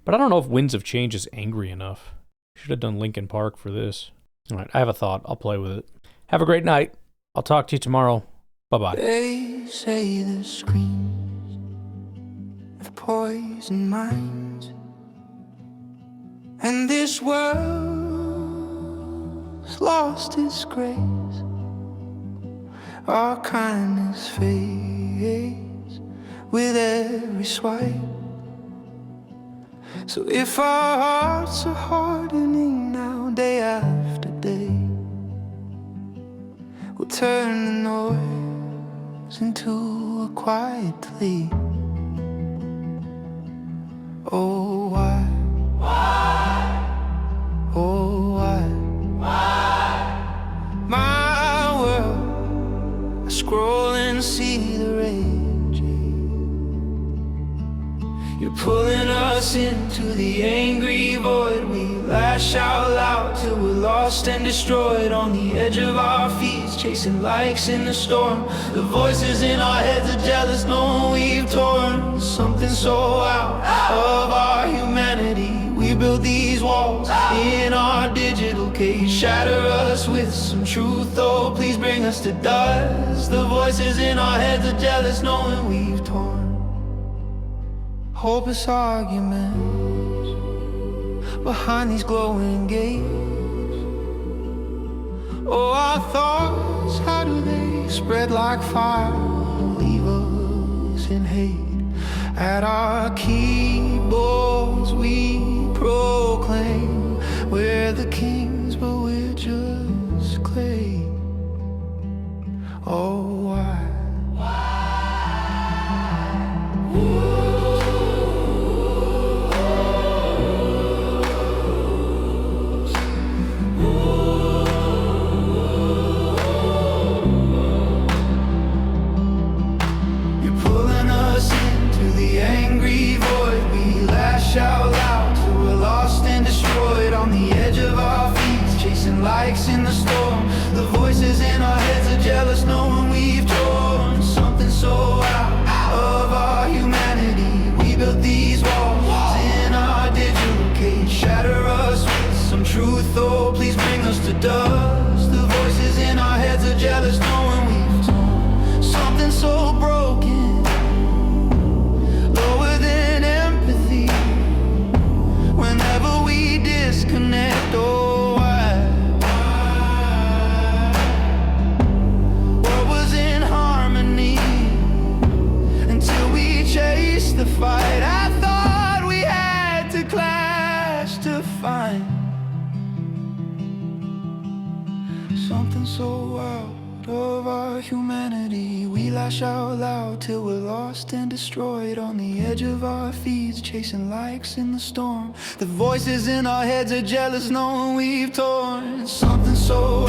But I don't know if Winds of Change is angry enough. Should have done Linkin Park for this. All right, I have a thought. I'll play with it. Have a great night. I'll talk to you tomorrow. Bye-bye. They say the screams have poisoned minds, and this world's lost its grace. Our kindness fades with every swipe. So if our hearts are hardening now, day after day, we'll turn the noise into a quiet plea. Oh, why? Oh, why? My world, I scroll and see the raging. You're pulling us into the angry void. We lash out loud till we're lost and destroyed. On the edge of our feet, chasing likes in the storm. The voices in our heads are jealous, knowing we've torn something so out of our humanity. We build these walls in our digital cage. Shatter us with some truth, oh please bring us to dust. The voices in our heads are jealous, knowing we've torn hopeless arguments behind these glowing gates. Oh, our thoughts, how do they spread like fire? Leave us in hate. At our keyboards we proclaim we're the kings, but we're just clay. Oh, why? Out loud till we're lost and destroyed. On the edge of our feet, chasing likes in the storm. The voices in our heads are jealous, knowing we've torn something so out of our humanity. We built these walls in our digital cage. Shatter us with some truth, oh please bring us to dust. The voices in our heads are jealous, knowing we've torn something so broken, lower than empathy. Whenever we disconnect, oh why? What was in harmony until we chased the fight? I thought we had to clash to find something so out of our humanity. We lash out loud till we're lost and destroyed, on the edge of our feeds, chasing likes in the storm. The voices in our heads are jealous, knowing we've torn something so